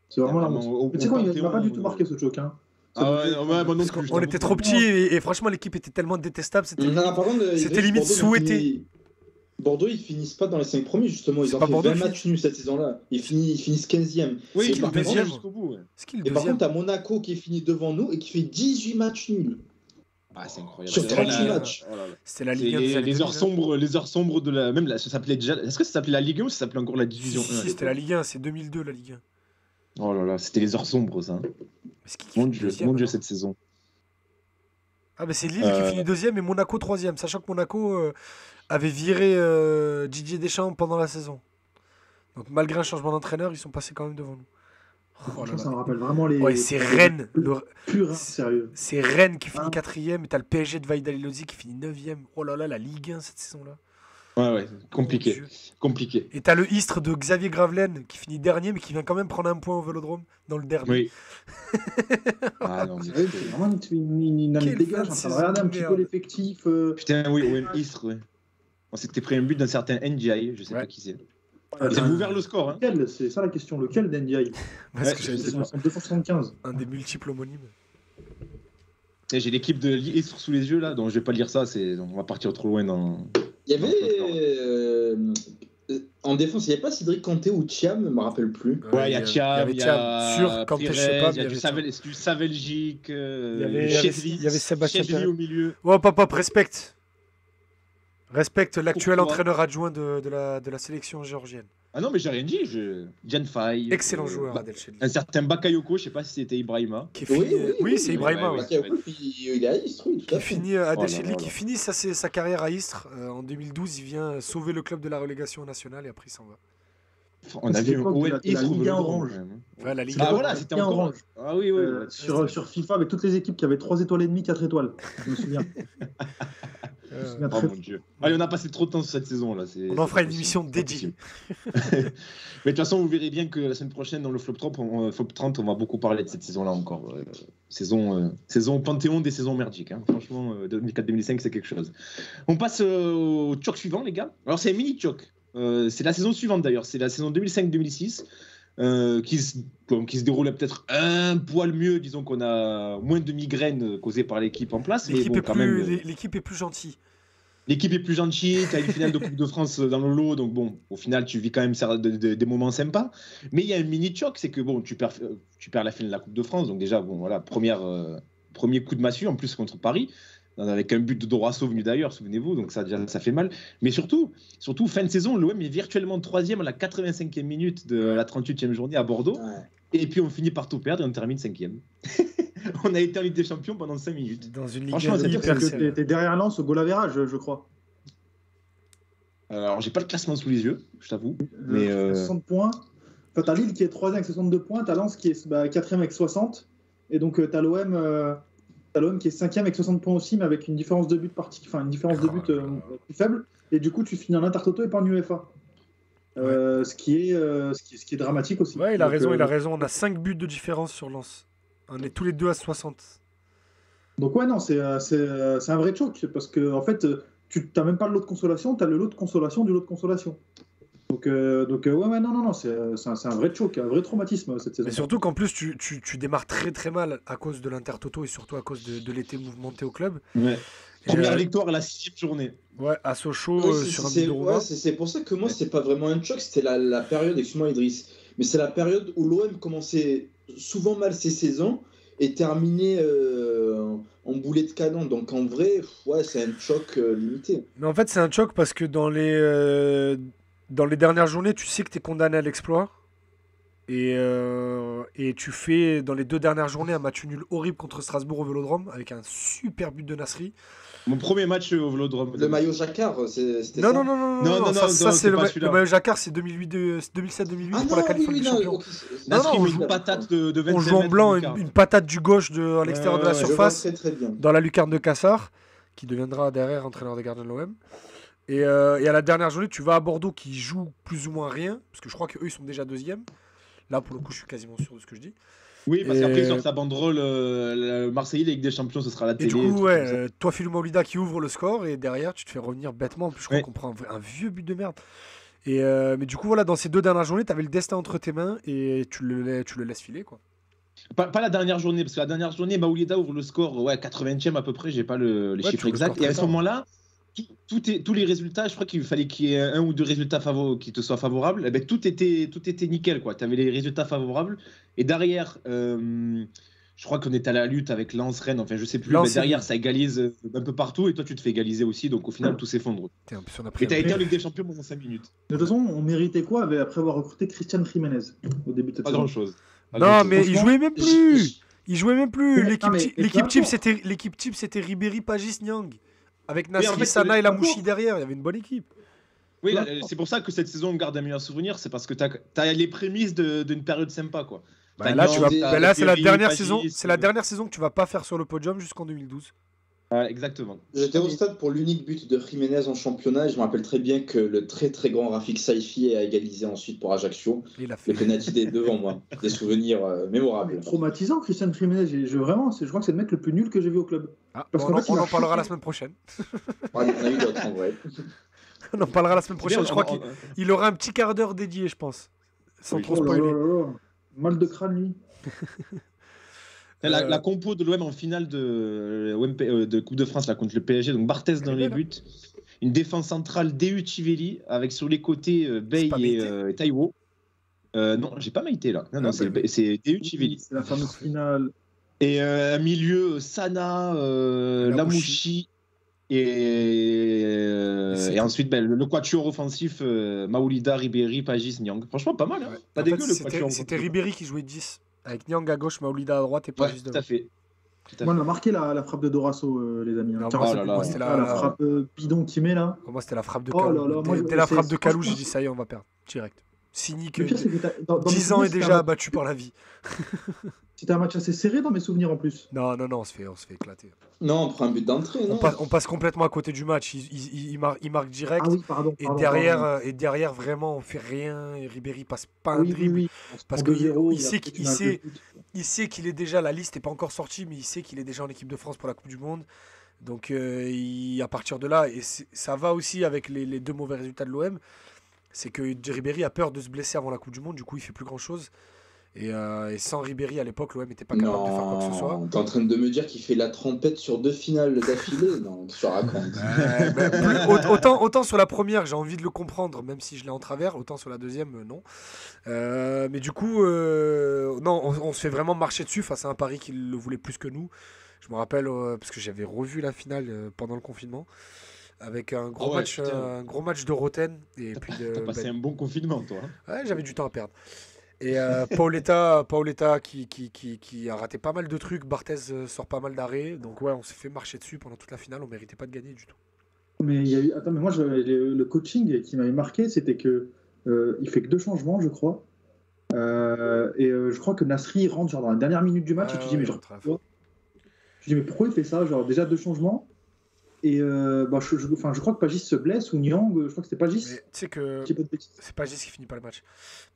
C'est vraiment la honte. Mais tu sais quoi, il m'a pas du tout marqué ce choc. Hein. Ah ouais, moi non Parce plus. qu'on était trop petits et franchement l'équipe était tellement détestable, c'était Non, par contre, c'était limite Bordeaux, souhaité. Bordeaux, ils finissent pas dans les 5 premiers, justement. Ils C'est ont pas fait Bordeaux 20 qui matchs nuls cette saison-là. Ils finissent 15e. Oui, C'est il le va deuxième. jusqu'au bout. Ouais. C'est qui le Et par deuxième contre, t'as Monaco qui finit devant nous et qui fait 18 matchs nuls. Ah, c'est incroyable. Sur 38 matchs. Oh là là. C'était la C'est Ligue 1 des années les heures 2000, hein. sombres de la. Même là, ça s'appelait déjà. Est-ce que ça s'appelait la Ligue 1 ou ça s'appelait encore la Division 1? Si, c'était la Ligue 1, c'est 2002 la Ligue 1. Oh là là, c'était les heures sombres, ça. Mais c'est qui Mon finit Dieu, deuxième, mon Dieu, alors cette saison. Ah bah c'est Lille qui finit deuxième et Monaco troisième, sachant que Monaco avait viré Didier Deschamps pendant la saison. Donc malgré un changement d'entraîneur, ils sont passés quand même devant nous. Oh là Franchement, là. ça me rappelle vraiment les. Ouais, c'est Rennes. Pur, hein, sérieux. C'est Rennes qui finit Ah. quatrième et t'as le PSG de Valladolid qui finit 9ème. Oh là là, la Ligue 1 cette saison-là. Ouais, compliqué. Mon Dieu. Compliqué. Et t'as le Istres de Xavier Gravelaine qui finit dernier mais qui vient quand même prendre un point au Vélodrome dans le derby. Oui. Ah non, mais Sérieux, c'est vraiment une année Quelle dégueulasse. fin de Je suis en train de saison regarder un de petit merde. peu l'effectif. putain, oui, OM Istres, ouais. On s'était pris un but d'un certain NGI, je sais Ouais. pas qui c'est. Ah, Vous avez ouvert le score, hein. Lequel, c'est ça la question. Lequel d'NDI? Parce Ouais, que je j'avais sais dit, pas. 275. un des multiples homonymes. Et j'ai l'équipe de Istres sous les yeux là, donc je vais pas lire ça, on va partir trop loin dans. Il y avait. En défense, il n'y avait pas Cédric Kanté ou Thiam, je me rappelle plus. Ouais, il y a Thiam, il y a Sur Kanté, je sais pas, il y a mais du il y avait du Savelgique, y avait Sébastien Chesney Perret. au milieu. Oh, papa, respecte. Respecte l'actuel Pourquoi entraîneur adjoint de la sélection géorgienne. Ah non, mais j'ai rien dit. Jan Fay. Excellent joueur, Adel Chedli. Un certain Bakayoko, je sais pas si c'était Ibrahima. Qui finit... Oui, c'est Ibrahima. ouais, oui. ouais. Il est à Istres, oui, tout à Qui fait. finit, Adel Oh là Chedli, là qui là. finit sa carrière à Istres. En 2012, il vient sauver le club de la relégation nationale et après il s'en va. On a C'est vu un l'époque de OM la Istres Ligue 1 Vélodrome, orange. quand même. Ouais, la Ligue Ah 1. voilà, c'était Ligue 1 encore. orange. Ah oui, oui. Sur FIFA, avec toutes les équipes qui avaient 3 étoiles et demie, 4 étoiles. Je me souviens. Je me souviens Oh très mon dieu. Allez, on a passé trop de temps sur cette saison là. On en fera une émission dédiée. Mais de toute façon, vous verrez bien que la semaine prochaine, dans le Flop 30, on va beaucoup parler de cette saison-là encore. Saison panthéon des saisons merdiques. Hein. Franchement, 2004-2005, c'est quelque chose. On passe au choc suivant, les gars. Alors, c'est un mini-choc. C'est la saison suivante d'ailleurs. C'est la saison 2005-2006. Qui se déroulait peut-être un poil mieux. Disons qu'on a moins de migraines causées par l'équipe en place. L'équipe Mais bon, quand même. l'équipe est plus gentille. L'équipe est plus gentille, tu as une finale de Coupe de France dans le lot, donc bon, au final, tu vis quand même des moments sympas. Mais il y a un mini-choc, c'est que bon, tu perds la finale de la Coupe de France, donc déjà, bon, voilà, premier coup de massue, en plus contre Paris, avec un but de Dorasso venu d'ailleurs, souvenez-vous, donc ça, déjà, ça fait mal. Mais surtout, fin de saison, l'OM est virtuellement 3e à la 85e minute de la 38e journée à Bordeaux, Ouais. et puis on finit par tout perdre et on termine 5e. On a été en Ligue des Champions pendant 5 minutes. Dans une Ligue Franchement, 1 c'est hyper que serrée. t'es derrière Lens au goal average, je crois. Alors, j'ai pas le classement sous les yeux, je t'avoue. Mais 60 points. Enfin, t'as Lille qui est 3e avec 62 points, t'as Lens qui est 4e avec 60. Et donc, t'as l'OM qui est 5e avec 60 points aussi, mais avec une différence de but une différence de but plus faible. Et du coup, tu finis en Intertoto et pas en UEFA. Ce qui est dramatique aussi. Ouais, il a Donc, raison, il a raison. On a 5 buts de différence sur Lens. On est tous les deux à 60. Donc ouais, non, c'est un vrai choc, parce que en fait, tu n'as même pas le lot de consolation, tu as le lot de consolation du lot de consolation. Donc ouais, non, c'est un vrai choc, un vrai traumatisme cette saison. Mais surtout qu'en plus, tu démarres très très mal à cause de l'Intertoto et surtout à cause de l'été mouvementé au club. ouais. Et, Première victoire à la 6e journée. Ouais, à Sochaux Ouais, sur un but de Roumain. c'est pour ça que moi, c'est pas vraiment un choc, c'était la période, excuse-moi Idriss, mais c'est la période où l'OM commençait souvent mal ses saisons et terminait en boulet de canon. Donc en vrai, ouais, c'est un choc limité. Mais en fait, c'est un choc parce que dans les dans les dernières journées, tu sais que tu es condamné à l'exploit. Et tu fais dans les 2 dernières journées un match nul horrible contre Strasbourg au Vélodrome avec un super but de Nasri. Mon premier match au Vélodrome. Le maillot jacquard, c'était Non, ça? non, ça c'est le maillot jacquard, c'est 2007-2008 pour la qualification des champions. Nasri on met joue- une patate de 25 On joue en mètres blanc, de lucarne. une patate du gauche à l'extérieur de la Ouais, Je vois surface, très très bien. dans la lucarne de Cassard, qui deviendra derrière entraîneur des gardiens de l'OM. Et à la dernière journée, tu vas à Bordeaux qui joue plus ou moins rien, parce que je crois qu'eux ils sont déjà 2e. Là, pour le coup, je suis quasiment sûr de ce que je dis. Oui, parce Et- qu'après, ils sortent sa banderole, le Marseillais, la Ligue des Champions, ce sera à la Et télé. du coup, trucs comme ça. toi, Philou Maolida qui ouvre le score, et derrière, tu te fais revenir bêtement. En plus, je crois Ouais. qu'on prend un vieux but de merde. Mais du coup, voilà, dans ces 2 dernières journées, tu avais le destin entre tes mains et tu le laisses filer, quoi. Pas la dernière journée, parce que la dernière journée, Maoulida ouvre le score, 80e à peu près, j'ai pas les Ouais, chiffres tu ouvres le exacts. score Et à très ce tard. moment-là, tous les résultats, je crois qu'il fallait qu'il y ait 1 ou 2 résultats qui te soient favorables. Eh ben, tout était nickel, quoi. Tu avais les résultats favorables. Et derrière, je crois qu'on est à la lutte avec Lens, Rennes, enfin je sais plus. Lens, Mais derrière, c'est ça égalise un peu partout et toi, tu te fais égaliser aussi. Donc au final, tout s'effondre. Putain, en plus, on a pris Et tu as un été en but. Ligue des Champions pendant 5 minutes. De toute façon, on méritait quoi après avoir recruté Christian Jiménez au début de cette Pas saison? grand-chose. Non, mais il Franchement, jouait même plus. Il jouait même plus. Mais- L'équipe non, mais- type, mais l'équipe peu type, importe. l'équipe type, c'était Ribéry, Pagis, Nyang. Avec Nasri, en fait, Sana et peu Lamouchi importe. derrière. Il y avait une bonne équipe. Oui, Peu là, importe. c'est pour ça que cette saison, on garde un meilleur souvenir. C'est parce que tu as les prémices d'une période sympa, quoi. Bah, T'as là, Nyang, t'as là, c'est la Ribéry, dernière Pagis, saison. C'est la dernière saison que tu vas pas faire sur le podium jusqu'en 2012. Exactement. J'étais au stade pour l'unique but de Jiménez en championnat et je me rappelle très bien que le très très grand Rafik Saifi a égalisé ensuite pour Ajaccio. Et il a Le fait. penalty est devant moi. Des souvenirs mémorables. Traumatisant, Christian Jiménez. Je crois que c'est le mec le plus nul que j'ai vu au club. Ah, Parce on qu'en fait, il en m'a parlera choqué. la semaine prochaine. Ouais, il y en a eu d'autres en vrai. On en parlera la semaine prochaine. Je crois Bien, qu'il aura un petit quart d'heure dédié, je pense. Sans Oui. trop Oh là spoiler. là là. Mal de crâne, lui. La compo de l'OM en finale de Coupe de France là, contre le PSG, donc Barthez dans Elle est les belle, buts, une défense centrale DU Chivelli avec sur les côtés Bey pas et Taiwo. Non, j'ai pas Maïté là. Non, Ah, c'est bah, c'est DU Chivelli. C'est la fameuse finale. Et un milieu Sana, Lamouchi et ensuite le quatuor offensif Maoulida, Ribéry, Pagis, Nyang. Franchement, pas mal. Hein. Pas En dégueu fait, le quatuor. c'était Ribéry qui jouait 10. Avec Nyang à gauche, Maoulida à droite et pas Ouais, juste tout devant. à fait. Moi, on a marqué la frappe de Dorasso, les amis. Non, Tiens, moi, c'est là pour là. moi, c'était la frappe bidon qu'il met là. Pour moi, c'était la frappe de Oh Kalou. là là, moi, Dès la c'est- frappe de Kalou, j'ai franchement, dit ça y est, on va perdre. Direct. Cynique. Le pire, c'est que dans mes 10 ans souvenirs, est déjà abattu par la vie. c'était un match assez serré dans mes souvenirs en plus. Non, on se fait éclater. Non, on prend un but d'entrée, non? On passe complètement à côté du match. Il marque direct. Ah oui, pardon. Et pardon, derrière, pardon. vraiment, on fait rien. Et Ribéry passe pas un Oui, oui, dribble. oui. Parce En que 2-0, il a sait fait qu'il une halte de sait- but. Il sait qu'il est déjà, la liste n'est pas encore sortie, mais il sait qu'il est déjà en équipe de France pour la Coupe du Monde. Donc à partir de là, et ça va aussi avec les 2 mauvais résultats de l'OM, c'est que Ribéry a peur de se blesser avant la Coupe du Monde, du coup il fait plus grand chose. Et sans Ribéry à l'époque, l'OM n'était pas capable de faire quoi que ce soit. Non, t'es en train de me dire qu'il fait la trompette sur 2 finales d'affilée? Non, qu'est-ce que tu racontes? Autant sur la première, j'ai envie de le comprendre, même si je l'ai en travers, autant sur la deuxième, non. Mais du coup, non, on se fait vraiment marcher dessus face à un Paris qui le voulait plus que nous. Je me rappelle, parce que j'avais revu la finale pendant le confinement, avec un gros, Ah ouais, match, putain. un gros match de Roten. Et puis T'as passé un bon confinement, toi. Hein. ouais, j'avais du temps à perdre. Et Paoletta qui a raté pas mal de trucs. Barthez sort pas mal d'arrêts. Donc ouais, on s'est fait marcher dessus pendant toute la finale. On méritait pas de gagner du tout. Mais il y a eu. Attends, mais moi, le coaching qui m'avait marqué, c'était que il fait que 2 changements, je crois. Je crois que Nasri rentre genre dans la dernière minute du match et tu dis, mais genre, pourquoi je dis, mais pourquoi il fait ça? Genre, déjà 2 changements. Et je crois que Pagis se blesse ou Nyang, je crois que c'était Pagis. Mais tu sais que Je dis pas de bêtises. c'est pas juste qui finit pas le match.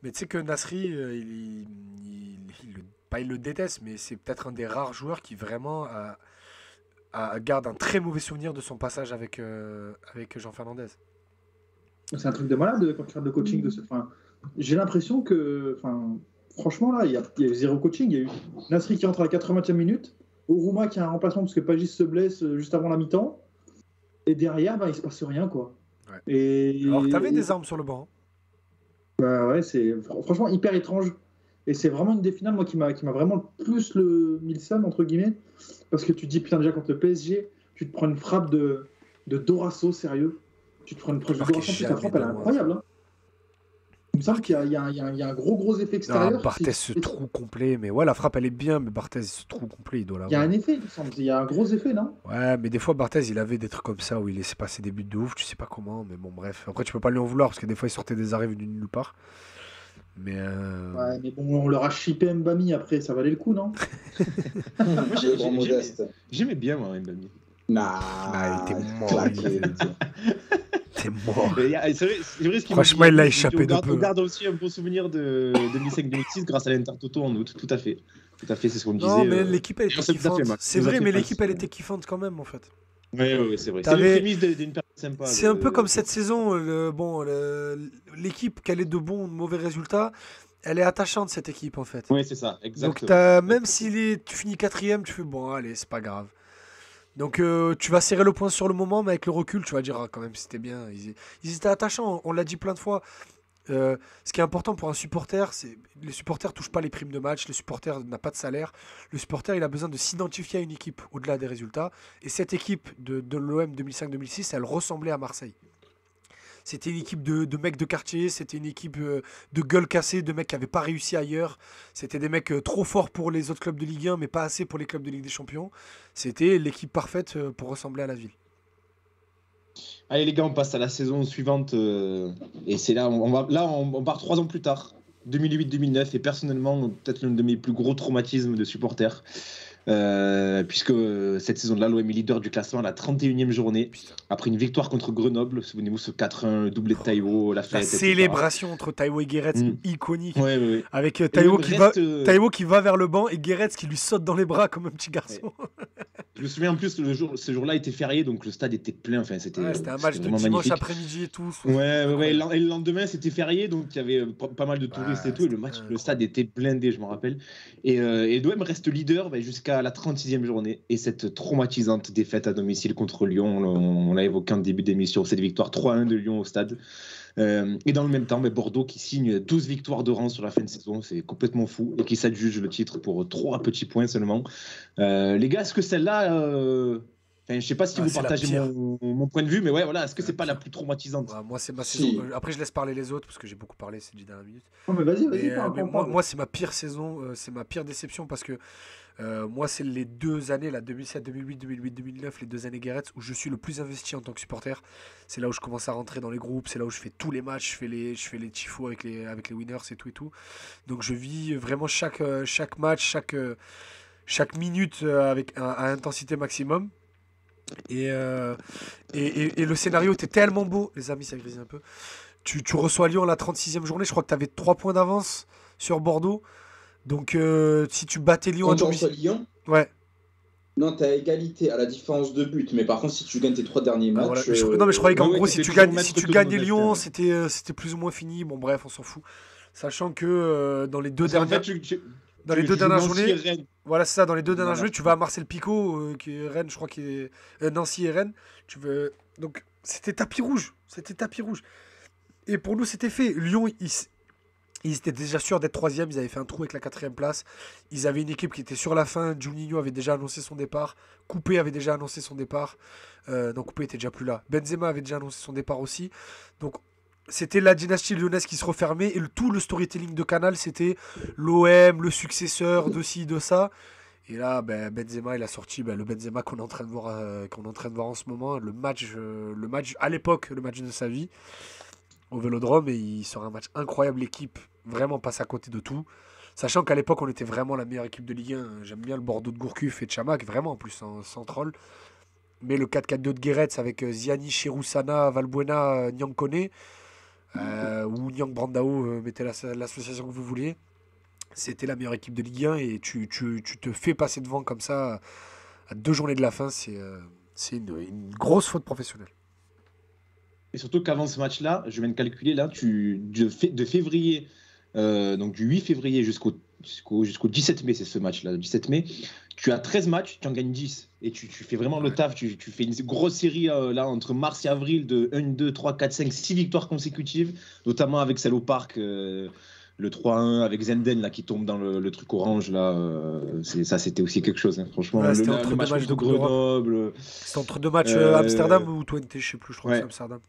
Mais tu sais que Nasri, il le déteste, mais c'est peut-être un des rares joueurs qui vraiment garde un très mauvais souvenir de son passage avec Jean Fernandez. C'est un truc de malade quand tu regardes le coaching de ce. Enfin, j'ai l'impression que. Enfin, franchement, là, il y a eu 0 coaching. Il y a eu Nasri qui rentre à la 80e minute, Ourouma qui a un remplacement parce que Pagis se blesse juste avant la mi-temps. Et derrière, il se passe rien, quoi. Ouais. Et... Alors que t'avais des armes sur le banc. Bah ouais, c'est franchement hyper étrange. Et c'est vraiment une des finales, moi, qui m'a vraiment le plus mis le seum, entre guillemets. Parce que tu te dis, putain, déjà, contre le PSG, tu te prends une frappe de Dorasso, sérieux. Tu te prends une frappe de marquait Dorasso, en plus, la jamais frappe, elle est de loin. incroyable. Hein. Il me semble qu'il y a un gros effet extérieur. Barthez, ce trou complet. Mais ouais, la frappe, elle est bien, mais Barthez, ce trou complet, il doit Il y a l'avoir. un effet, il me semble. Il y a un gros effet, non? Ouais, mais des fois, Barthez, il avait des trucs comme ça où il laissait passer des buts de ouf, tu sais pas comment, mais bon, bref. Après, tu peux pas lui en vouloir parce que des fois, il sortait des arrêts venus de nulle part. Mais Ouais, mais bon, on leur a chippé Mbami après, ça valait le coup, non? Moi, j'ai- grand j'ai- modeste. J'aimais bien, moi, Mbami. Ah, il était mort. claqué. t'es mort. C'est vrai ce qu'il Franchement, m'a dit. il l'a échappé de peu. On garde aussi un bon souvenir de 2005-2006 grâce à l'Intertoto en août. Tout à fait. Tout à fait, c'est ce qu'on disait. Non, mais l'équipe, elle était ça nous a fait kiffante. mal. C'est Ça nous a vrai, fait mais mal, l'équipe, c'est elle vrai. était kiffante quand même, en fait. Oui, c'est vrai. C'est T'avais- le prémisse d'une période sympa. C'est un peu comme cette saison. L'équipe, qu'elle ait de bons ou de mauvais résultats, elle est attachante, cette équipe, en fait. Oui, c'est ça, Donc, exactement. même si tu finis 4ème, tu fais bon, allez, c'est pas grave. Donc, tu vas serrer le point sur le moment, mais avec le recul, tu vas dire, ah, quand même, c'était bien. Ils étaient attachants, on l'a dit plein de fois. Ce qui est important pour un supporter, c'est les supporters touchent pas les primes de match, le supporter n'a pas de salaire. Le supporter, il a besoin de s'identifier à une équipe au-delà des résultats. Et cette équipe de l'OM 2005-2006, elle ressemblait à Marseille. C'était une équipe de mecs de quartier, c'était une équipe de gueule cassée, de mecs qui n'avaient pas réussi ailleurs. C'était des mecs trop forts pour les autres clubs de Ligue 1, mais pas assez pour les clubs de Ligue des Champions. C'était l'équipe parfaite pour ressembler à la ville. Allez les gars, on passe à la saison suivante et c'est là, on part 3 ans plus tard, 2008-2009 et personnellement peut-être l'un de mes plus gros traumatismes de supporter. Puisque cette saison-là, l'OM est leader du classement à la 31e journée, après une victoire contre Grenoble. Souvenez-vous ce 4-1, le doublé de Taïwo, la La fête, etc. célébration entre Taïwo et Guéretz, iconique. Ouais. Avec Et Taïwo le qui, reste, Taïwo qui va vers le banc et Guéretz qui lui saute dans les bras comme un petit garçon. Je me souviens en plus que ce jour-là était férié, donc le stade était plein. Enfin, c'était Ouais, c'était un match de vraiment dimanche magnifique. après-midi et tout. Ouais. Et le lendemain, c'était férié, donc il y avait pas mal de touristes et tout. Et le stade était blindé, je m'en rappelle. Et l'OM reste leader jusqu'à la 36e journée. Et cette traumatisante défaite à domicile contre Lyon, on l'a évoqué en début d'émission, cette victoire 3-1 de Lyon au stade. Et dans le même temps, Bordeaux qui signe 12 victoires de rang sur la fin de saison, c'est complètement fou. Et qui s'adjuge le titre pour 3 petits points seulement. Les gars, est-ce que celle-là. Je sais pas si vous c'est la partagez pire. mon point de vue, mais ouais, voilà, est-ce que C'est c'est la pas la pire. plus traumatisante? Ouais, moi, c'est ma Si. saison. Après, je laisse parler les autres parce que j'ai beaucoup parlé ces 10 dernières minutes. Non, mais vas-y, Mais, parle, mais parle. moi, c'est ma pire saison, c'est ma pire déception parce que moi, c'est les 2 années, là, 2007, 2008, 2008, 2009, les 2 années Guéretz où je suis le plus investi en tant que supporter. C'est là où je commence à rentrer dans les groupes, c'est là où je fais tous les matchs, je fais les tifos avec les winners et tout et tout. Donc je vis vraiment chaque match, chaque minute à intensité maximum. Et le scénario était tellement beau, les amis, ça grise un peu. Tu reçois Lyon à la 36e journée, je crois que tu avais 3 points d'avance sur Bordeaux. Donc si tu battais Lyon Quand à tu reçois domicile. Lyon, Ouais. non, t'as égalité à la différence de but. Mais par contre, si tu gagnes tes 3 derniers Ah, matchs. voilà. Non, mais je croyais qu'en ouais, gros, tu si fais tu toujours gagnais, mettre si tu que gagnais le Lyon, modeste, c'était plus ou moins fini. Bon, bref, on s'en fout. Sachant que dans les deux Parce qu'en dernières, fait, dans les tu deux joues dernières Nancy journées, et Rennes. voilà, c'est ça. Dans les 2 dernières Voilà. journées, tu vas à Marcel Picot, qui est Rennes, je crois qu'il est Nancy et Rennes. Donc c'était tapis rouge. Et pour nous, c'était fait. Lyon, ils étaient déjà sûrs d'être 3e. Ils avaient fait un trou avec la 4e place. Ils avaient une équipe qui était sur la fin. Juninho avait déjà annoncé son départ. Coupé avait déjà annoncé son départ. Donc Coupé était déjà plus là. Benzema avait déjà annoncé son départ aussi. Donc c'était la dynastie lyonnaise qui se refermait. Et tout le storytelling de Canal, c'était l'OM, le successeur de ci, de ça. Et là, Benzema, il a sorti le Benzema qu'on est en train de voir, en ce moment. Le match à l'époque, le match de sa vie au Vélodrome. Et il sort un match incroyable. L'équipe vraiment passe à côté de tout. Sachant qu'à l'époque, on était vraiment la meilleure équipe de Ligue 1. J'aime bien le Bordeaux de Gourcuff et de Chamac, vraiment en plus, sans troll. Mais le 4-4-2 de Guéretz avec Ziani, Chirou-Sana, Valbuena, Nyang Kone, ou Nyang Brandao, mettez l'association que vous vouliez. C'était la meilleure équipe de Ligue 1 et tu te fais passer devant comme ça à 2 journées de la fin. C'est une grosse faute professionnelle. Et surtout qu'avant ce match-là, je viens de calculer, là, de février, donc du 8 février jusqu'au 17 mai, c'est ce match-là, le 17 mai, tu as 13 matchs, tu en gagnes 10. Et tu fais vraiment le taf, tu fais une grosse série là, entre mars et avril de 1, 2, 3, 4, 5, 6 victoires consécutives, notamment avec celle au Parc, le le 3-1 avec Zenden là, qui tombe dans le truc orange, là, c'était aussi quelque chose. Hein. Franchement, Ouais, c'était le entre match deux matchs de Grenoble. C'est entre 2 matchs Amsterdam ou Twente, je sais plus, je crois que c'est Amsterdam.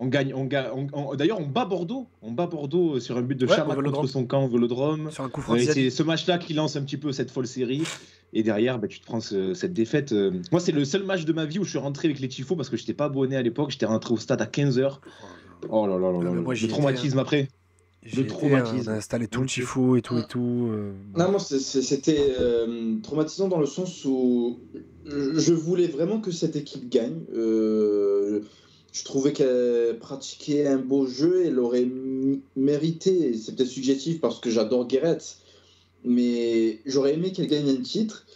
D'ailleurs, on bat Bordeaux. On bat Bordeaux sur un but de Chamak contre son camp au Vélodrome. Sur un coup franc. C'est ce match-là qui lance un petit peu cette folle série. Et derrière, tu te prends cette défaite. Moi, c'est le seul match de ma vie où je suis rentré avec les tifos parce que je n'étais pas abonné à l'époque. J'étais rentré au stade à 15h. Oh là là là là. Le traumatisme après. Le traumatisme. On a installé tout le tifo et tout. Non, moi, c'était traumatisant dans le sens où je voulais vraiment que cette équipe gagne. Je trouvais qu'elle pratiquait un beau jeu et elle aurait mérité. C'est peut-être subjectif parce que j'adore Guéret, mais j'aurais aimé qu'elle gagne un titre.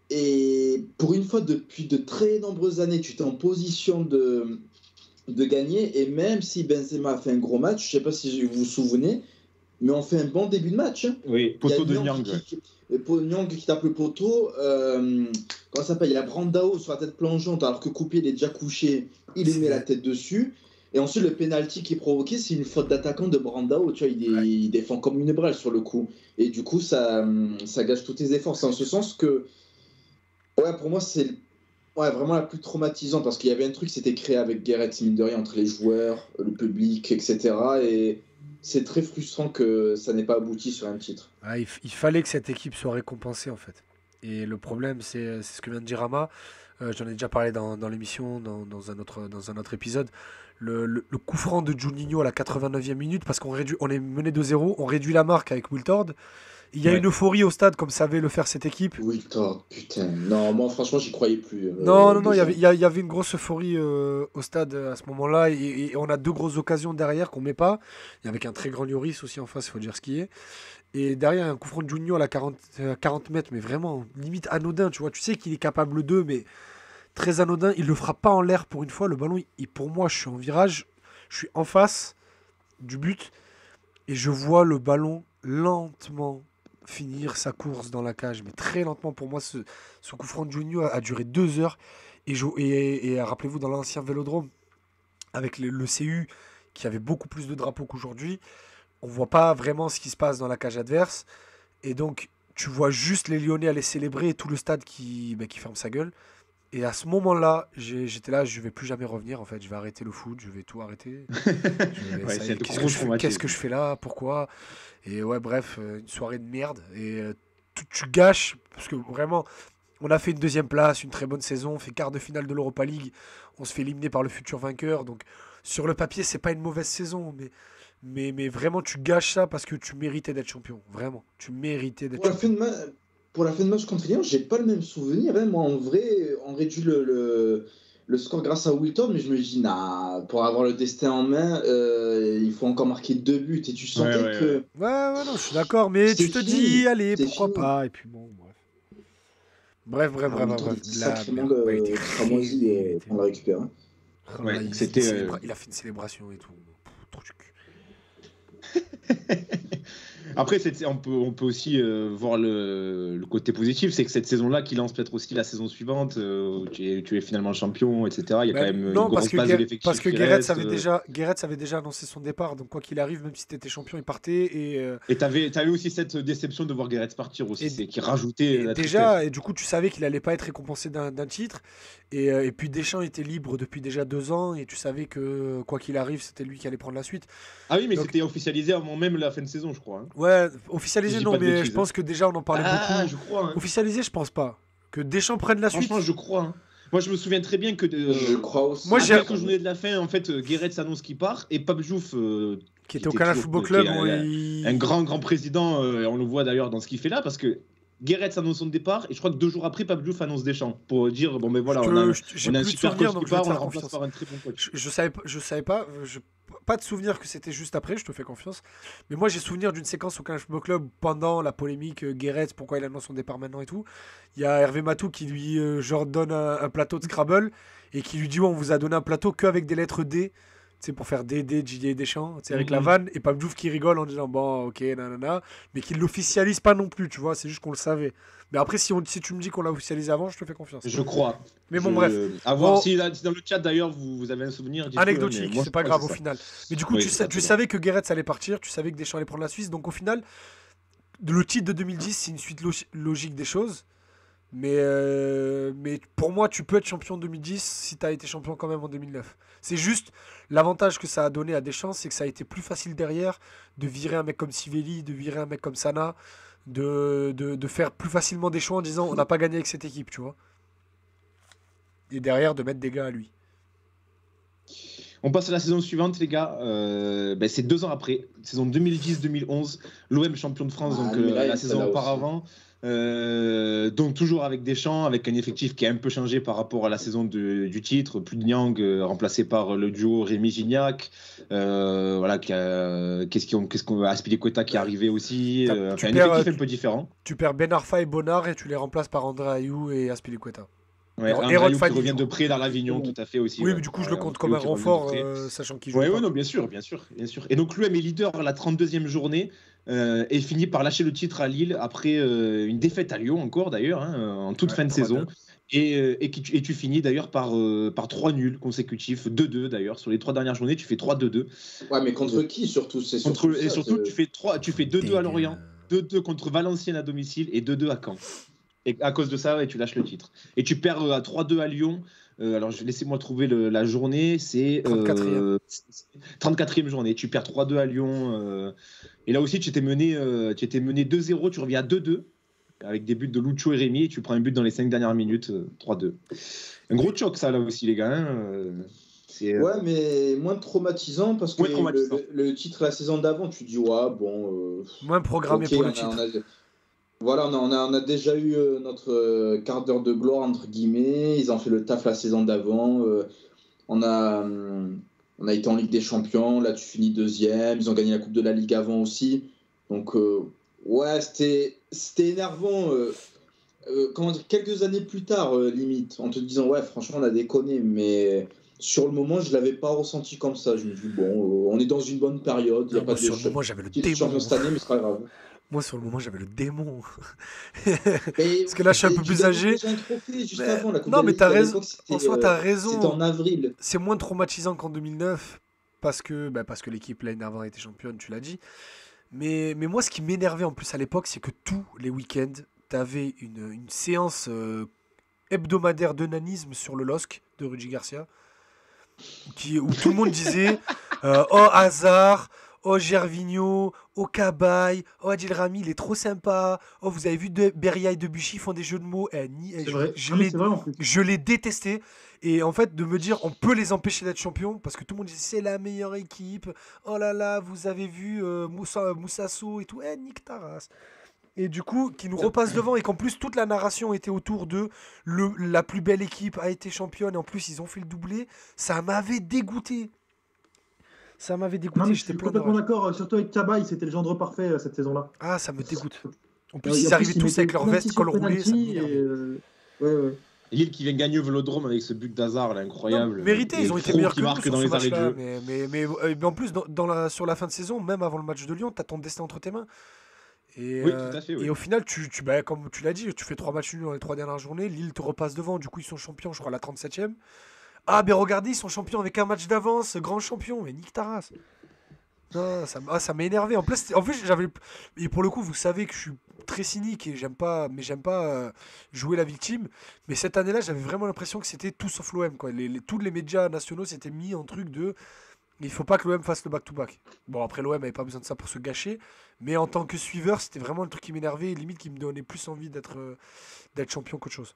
Et pour une fois, depuis de très nombreuses années, tu étais en position de gagner. Et même si Benzema a fait un gros match, je ne sais pas si vous vous souvenez, mais on fait un bon début de match. Hein. Oui, poteau de Nyang. Nyang qui tape le poteau. Comment ça s'appelle ? Il y a Brandao sur la tête plongeante, alors que Coupé il est déjà couché. Il lui met la tête dessus. Et ensuite, le penalty qui est provoqué, c'est une faute d'attaquant de Brandao. Tu vois, il défend comme une brêle sur le coup. Et du coup, ça gâche tous tes efforts. C'est en ce sens que, pour moi, c'est vraiment la plus traumatisante. Parce qu'il y avait un truc qui s'était créé avec Guéret, mine de rien, entre les joueurs, le public, etc. Et c'est très frustrant que ça n'ait pas abouti sur un titre. Il fallait que cette équipe soit récompensée, en fait. Et le problème, c'est ce que vient de dire Rama. J'en ai déjà parlé dans l'émission, dans un autre épisode. Le coup franc de Juninho à la 89e minute, parce qu'on est mené 2-0, on réduit la marque avec Wiltord. Il y a une euphorie au stade, comme savait le faire cette équipe. Wiltord, putain. Non, moi, franchement, j'y croyais plus. Non, il y avait une grosse euphorie au stade à ce moment-là. Et on a 2 grosses occasions derrière qu'on met pas. Il y avait un très grand Lloris aussi en face, il faut dire ce qui est. Et derrière, un coup franc de Juninho à la 40 mètres, mais vraiment, limite anodin, tu vois. Tu sais qu'il est capable d'eux, mais très anodin. Il le frappe pas en l'air pour une fois. Le ballon, pour moi, je suis en virage. Je suis en face du but. Et je vois le ballon lentement finir sa course dans la cage. Mais très lentement, pour moi, ce coup franc de Juninho a duré 2 heures. Et rappelez-vous, dans l'ancien Vélodrome, avec le CU, qui avait beaucoup plus de drapeaux qu'aujourd'hui, on voit pas vraiment ce qui se passe dans la cage adverse. Et donc, tu vois juste les Lyonnais aller célébrer et tout le stade qui ferme sa gueule. Et à ce moment-là, j'étais là, je vais plus jamais revenir. En fait, je vais arrêter le foot, je vais tout arrêter. Qu'est-ce que je fais là ? Pourquoi ? Et bref, une soirée de merde. Et tu gâches, parce que vraiment, on a fait une 2e place, une très bonne saison, on fait quart de finale de l'Europa League, on se fait éliminer par le futur vainqueur. Donc, sur le papier, c'est pas une mauvaise saison, mais vraiment, tu gâches ça parce que tu méritais d'être champion. Vraiment, tu méritais d'être champion. Pour la fin de match contre Lyon, j'ai pas le même souvenir. Hein. Moi, en vrai, on réduit le score grâce à Wilton, mais je me dis, pour avoir le destin en main, il faut encore marquer 2 buts. Et tu sentais que. Ouais, non, je suis d'accord, mais tu te dis, allez, pourquoi pas. Et puis bon, bref. Sacrément cramoisi on la récupère. Hein. Il a fait une célébration et tout. Trop du cul. Après, on peut aussi voir le côté positif, c'est que cette saison-là, qui lance peut-être aussi la saison suivante, tu es finalement champion, etc. Il y a quand même une grosse base de l'effectif. Parce que Guéret avait déjà annoncé son départ, donc quoi qu'il arrive, même si tu étais champion, il partait. Et t'avais aussi cette déception de voir Guéret partir aussi, c'est qui rajoutait la déjà, et du coup, tu savais qu'il allait pas être récompensé d'un titre. Et puis Deschamps était libre depuis déjà 2 ans, et tu savais que quoi qu'il arrive, c'était lui qui allait prendre la suite. Ah oui, mais c'était officialisé avant même la fin de saison, je crois. Hein. Ouais, officialisé non, mais je pense que déjà on en parlait beaucoup. Je crois. Hein. Officialisé, je pense pas. Que Deschamps prenne la suite. Franchement, je crois. Hein. Moi, je me souviens très bien que. Je crois aussi. Moi, j'ai quand je venais de la fin, en fait, Guéret s'annonce qu'il part et Pape Diouf. Qui était au Canal Football Club. Un grand président, on le voit d'ailleurs dans ce qu'il fait là, parce que Guéret annonce son départ et je crois que 2 jours après, Pape Diouf annonce Deschamps pour dire bon, ben voilà, on a un super coach qui part, on le remplace par un très bon coach. Je savais pas. Pas de souvenir que c'était juste après, je te fais confiance. Mais moi, j'ai souvenir d'une séquence au Canal Football Club pendant la polémique Guéret, pourquoi il annonce son départ maintenant et tout. Il y a Hervé Matou qui lui donne un plateau de Scrabble et qui lui dit on vous a donné un plateau qu'avec des lettres D. Tu sais, pour faire Didier Deschamps, tu sais, avec la vanne, et Pape Diouf qui rigole en disant bon, ok, nanana, mais qui l'officialise pas non plus, tu vois, c'est juste qu'on le savait. Mais après, si tu me dis qu'on l'a officialisé avant, je te fais confiance. Je crois. Mais bon, bref. À voir si dans le chat d'ailleurs vous avez un souvenir. Anecdotique, c'est pas grave au final. Mais du coup, Oui, tu savais que Guéret allait partir, tu savais que Deschamps allait prendre la Suisse, donc au final, le titre de 2010, c'est une suite logique des choses. Mais pour moi, tu peux être champion en 2010 si tu as été champion quand même en 2009. C'est juste l'avantage que ça a donné à Deschamps, c'est que ça a été plus facile derrière de virer un mec comme Sivelli, de virer un mec comme Sana, de faire plus facilement des choix en disant on n'a pas gagné avec cette équipe, tu vois. Et derrière, de mettre des gars à lui. On passe à la saison suivante, les gars. C'est 2 ans après, saison 2010-2011. L'OM champion de France, donc la saison auparavant. Donc toujours avec Deschamps, avec un effectif qui a un peu changé par rapport à la saison du titre. Plus de Niang, remplacé par le duo Rémy-Gignac. Qu'est-ce qu'on va Azpilicueta qui est arrivé aussi. Un effectif un peu différent. Tu perds Ben Arfa et Bonnard et tu les remplaces par André Ayew et Azpilicueta. Ouais, André Ayew qui revient de près dans l'Avignon, tout à fait aussi. Oui, mais du coup, je le compte comme un renfort, sachant qu'il joue. Oui, non, bien sûr. Et donc, l'OM est leader à la 32e journée et finit par lâcher le titre à Lille après une défaite à Lyon, encore d'ailleurs, en toute fin de saison. Et tu finis d'ailleurs par 3 nuls consécutifs, 2-2 d'ailleurs. Sur les 3 dernières journées, tu fais 3-2-2. Ouais, mais contre qui surtout tu fais 2-2 à Lorient, 2-2 contre Valenciennes à domicile et 2-2 à Caen. Et à cause de ça, tu lâches le titre. Et tu perds à 3-2 à Lyon. Alors, laissez-moi trouver la journée. C'est 34e journée. Tu perds 3-2 à Lyon. Et là aussi, tu étais mené 2-0. Tu reviens à 2-2 avec des buts de Lucho et Rémy. Et tu prends un but dans les 5 dernières minutes. 3-2. Un gros choc, ça, là aussi, les gars. Ouais, mais moins traumatisant parce que le titre la saison d'avant, tu dis, ouais, bon. Moins programmé pour le titre. Voilà, on a déjà eu notre quart d'heure de gloire, entre guillemets. Ils ont fait le taf la saison d'avant. On a été en Ligue des Champions. Là, tu finis 2e. Ils ont gagné la Coupe de la Ligue avant aussi. Donc, ouais, c'était énervant. Comment dire, quelques années plus tard, limite, en te disant, ouais, franchement, on a déconné. Mais sur le moment, je ne l'avais pas ressenti comme ça. Je me dis, bon, on est dans une bonne période. Il y a pas de sur le moment, j'avais le champion cette année, mais c'est pas grave. Moi, sur le moment, j'avais le démon. Parce que là, je suis un peu plus âgé. Non, mais t'as raison. En soi, t'as raison. C'était en avril. C'est moins traumatisant qu'en 2009 parce que l'équipe l'année d'avant était championne, tu l'as dit. Mais moi, ce qui m'énervait en plus à l'époque, c'est que tous les week-ends, t'avais une séance hebdomadaire d'onanisme sur le LOSC de Rudy Garcia où tout le monde disait oh, Hazard. Oh, Gervinho, oh, Cabaye, oh, Adil Rami, il est trop sympa. Oh, vous avez vu Beria et Debuchy font des jeux de mots. Je l'ai détesté. Et en fait, de me dire, on peut les empêcher d'être champions parce que tout le monde dit c'est la meilleure équipe. Oh là là, vous avez vu Moussasso et tout. Nique ta race. Et du coup, qui nous repasse devant et qu'en plus, toute la narration était autour de la plus belle équipe a été championne. Et en plus, ils ont fait le doublé. Ça m'avait dégoûté. Ça m'avait dégoûté. Je suis complètement d'accord, surtout avec Cabaye, c'était le gendre parfait cette saison-là. Ah, ça me dégoûte. En plus, ils arrivaient tous avec leur veste col roulé. Lille qui vient gagner au Vélodrome avec ce but d'Hazard, là, incroyable. Mérité, ils ont été meilleurs que nous sur dans ce les arrêts de match-là. jeu. Mais en plus, sur la fin de saison, même avant le match de Lyon, t'as ton destin entre tes mains. Et, oui, tout à fait, oui. Et au final, comme tu l'as dit, tu fais 3 matchs nuls dans les 3 dernières journées. Lille te repasse devant, du coup, ils sont champions, je crois, à la 37e. Ah, mais regardez, ils sont champions avec un match d'avance, grand champion, mais nique ta race. Non, ça m'a énervé. En plus, et pour le coup, vous savez que je suis très cynique et j'aime pas jouer la victime. Mais cette année-là, j'avais vraiment l'impression que c'était tout sauf l'OM, quoi. Tous les médias nationaux s'étaient mis en truc de il faut pas que l'OM fasse le back-to-back. Bon, après, l'OM avait pas besoin de ça pour se gâcher. Mais en tant que suiveur, c'était vraiment le truc qui m'énervait et limite qui me donnait plus envie d'être champion qu'autre chose.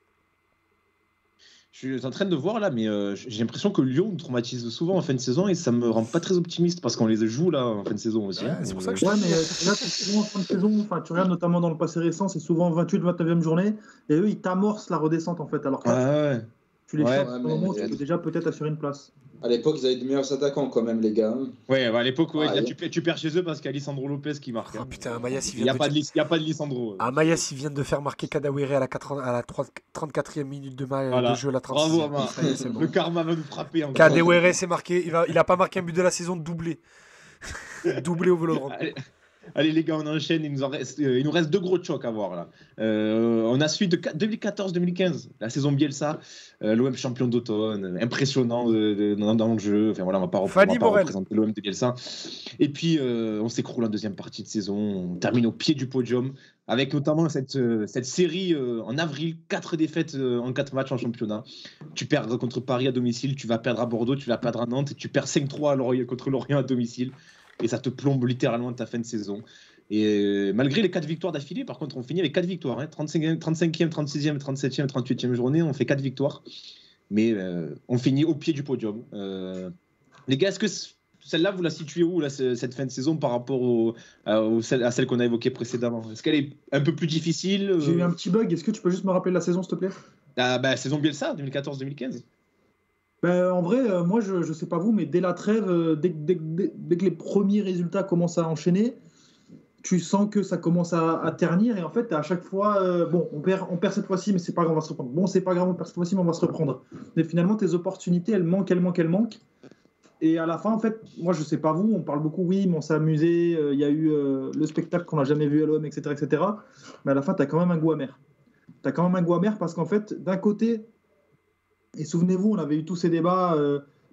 Je suis en train de voir là, mais j'ai l'impression que Lyon nous traumatise souvent en fin de saison et ça me rend pas très optimiste parce qu'on les joue là en fin de saison aussi. Ouais, c'est pour ça que je mais là, c'est souvent en fin de saison. Enfin, tu regardes notamment dans le passé récent, c'est souvent 28-29e journée et eux ils t'amorcent la redescente en fait. Alors que tu les cherches au moment où tu peux déjà peut-être assurer une place. À l'époque, ils avaient de meilleurs attaquants quand même, les gars. Ouais, à l'époque, ouais, Ouais. tu perds chez eux parce qu'il y a Lisandro Lopez qui marque. Oh hein. putain, Mayas, Il n'y a pas de Lisandro. Mayas, il vient de faire marquer Kadawere à la 34e minute de Voilà. jeu, la 36e. Bravo, Amar. Ça y est, c'est bon. Le karma va nous frapper. encore. Kadawere, c'est marqué. Il a pas marqué un but de la saison, doublé. Doublé au Vélodrome. Allez, les gars, on enchaîne. Il nous reste 2 gros chocs à voir là. On a celui de 2014-2015, la saison Bielsa, l'OM champion d'automne, impressionnant dans le jeu. Enfin voilà, on va pas représenter l'OM de Bielsa. Et puis on s'écroule en deuxième partie de saison. On termine au pied du podium, avec notamment cette série en avril, 4 défaites en 4 matchs en championnat. Tu perds contre Paris à domicile, tu vas perdre à Bordeaux, tu vas perdre à Nantes, et tu perds 5-3 contre Lorient à domicile. Et ça te plombe littéralement ta fin de saison. Et malgré les 4 victoires d'affilée, par contre, on finit avec 4 victoires. Hein, 35e, 36e, 37e, 38e journée, on fait 4 victoires. Mais on finit au pied du podium. Les gars, est-ce que celle-là, vous la situez où, là, cette fin de saison, par rapport à celle qu'on a évoquée précédemment? Est-ce qu'elle est un peu plus difficile J'ai eu un petit bug. Est-ce que tu peux juste me rappeler la saison, s'il te plaît? Saison Bielsa, 2014-2015. En vrai, moi, je sais pas vous, mais dès la trêve, dès que les premiers résultats commencent à enchaîner, tu sens que ça commence à ternir. Et en fait, à chaque fois, on perd cette fois-ci, mais c'est pas grave, on va se reprendre. Bon, c'est pas grave, on perd cette fois-ci, mais on va se reprendre. Mais finalement, tes opportunités, elles manquent. Et à la fin, en fait, moi, je sais pas vous, on parle beaucoup, oui, mais on s'est amusé, il y a eu le spectacle qu'on n'a jamais vu à l'OM, etc., etc. Mais à la fin, tu as quand même un goût amer. Parce qu'en fait, d'un côté, et souvenez-vous, on avait eu tous ces débats,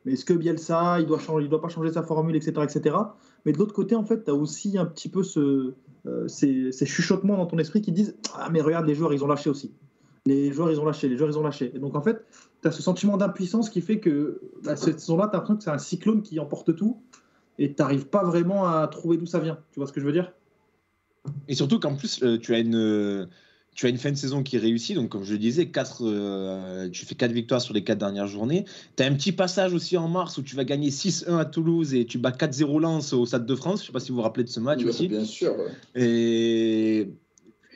mais est-ce que Bielsa, il doit pas changer sa formule, etc., etc. Mais de l'autre côté, en fait, tu as aussi un petit peu ces chuchotements dans ton esprit qui disent « Ah, mais regarde, les joueurs, ils ont lâché aussi. Les joueurs, ils ont lâché. » Et donc, en fait, tu as ce sentiment d'impuissance qui fait que cette saison-là, tu as l'impression que c'est un cyclone qui emporte tout et tu n'arrives pas vraiment à trouver d'où ça vient. Tu vois ce que je veux dire? Et surtout qu'en plus, tu as une fin de saison qui réussit. Donc, comme je le disais, tu fais 4 victoires sur les 4 dernières journées. Tu as un petit passage aussi en mars où tu vas gagner 6-1 à Toulouse et tu bats 4-0 Lens au Stade de France. Je ne sais pas si vous vous rappelez de ce match aussi. Bien sûr. Ouais. Et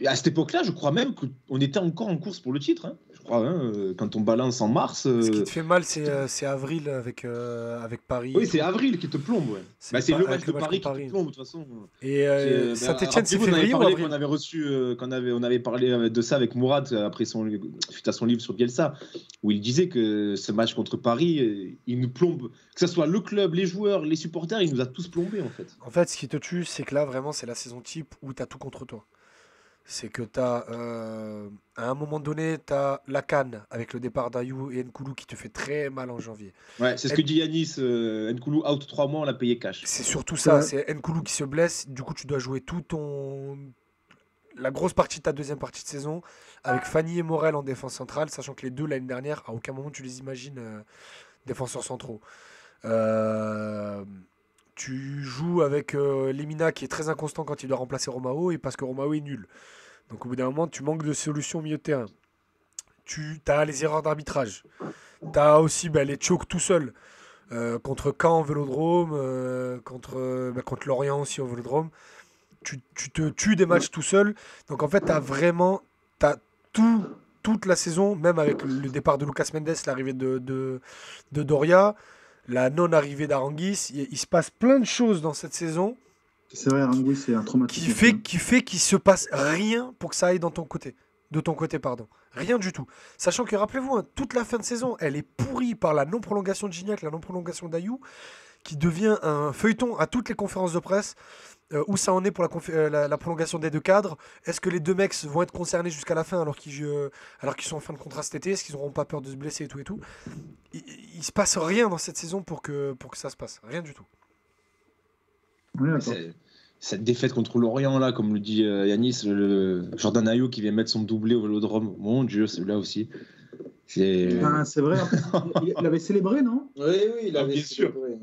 à cette époque-là, je crois même qu'on était encore en course pour le titre. Hein. Je crois, quand on balance en mars. Ce qui te fait mal, c'est avril avec Paris. Oui, c'est avril qui te plombe. Ouais. C'est le match de Paris qui te plombe, de toute façon. Et Saint-Etienne, c'est février ou avril? On avait reçu, on avait parlé de ça avec Mourad suite à son livre sur Bielsa, où il disait que ce match contre Paris, il nous plombe. Que ce soit le club, les joueurs, les supporters, il nous a tous plombés, en fait. En fait, ce qui te tue, c'est que là, vraiment, c'est la saison type où tu as tout contre toi. C'est que tu as, à un moment donné, tu as la canne avec le départ d'Ayou et Nkoulou qui te fait très mal en janvier. Ouais, c'est ce que dit Yanis. Nkoulou out 3 mois, on l'a payé cash. C'est surtout ça, c'est Nkoulou qui se blesse. Du coup, tu dois jouer la grosse partie de ta deuxième partie de saison avec Fanny et Morel en défense centrale, sachant que les deux, l'année dernière, à aucun moment tu les imagines défenseurs centraux. Tu joues avec Lemina qui est très inconstant quand il doit remplacer Romao et parce que Romao est nul. Donc au bout d'un moment, tu manques de solutions au milieu de terrain. Tu as les erreurs d'arbitrage. Tu as aussi les chokes tout seul. Contre Caen au Vélodrome, contre Lorient aussi au Vélodrome. Tu te tues des matchs tout seul. Donc en fait, tu as toute la saison, même avec le départ de Lucas Mendes, l'arrivée de Doria, la non-arrivée d'Aranguis. Il se passe plein de choses dans cette saison. C'est vrai, Aranguis, c'est un traumatisme. Qui fait qu'il se passe rien pour que ça aille de ton côté. Rien du tout. Sachant que, rappelez-vous, toute la fin de saison, elle est pourrie par la non-prolongation de Gignac, la non-prolongation d'Ayou, qui devient un feuilleton à toutes les conférences de presse. Où ça en est pour la prolongation des deux cadres? Est-ce que les deux mecs vont être concernés jusqu'à la fin alors qu'ils sont en fin de contrat cet été? Est-ce qu'ils n'auront pas peur de se blesser et tout? Il se passe rien dans cette saison pour que ça se passe. Rien du tout. Oui, cette défaite contre Lorient, là, comme le dit Yanis, Jordan Ayew qui vient mettre son doublé au Vélodrome. Mon Dieu, celui-là aussi. C'est vrai. Il avait célébré, non? Oui, il avait célébré.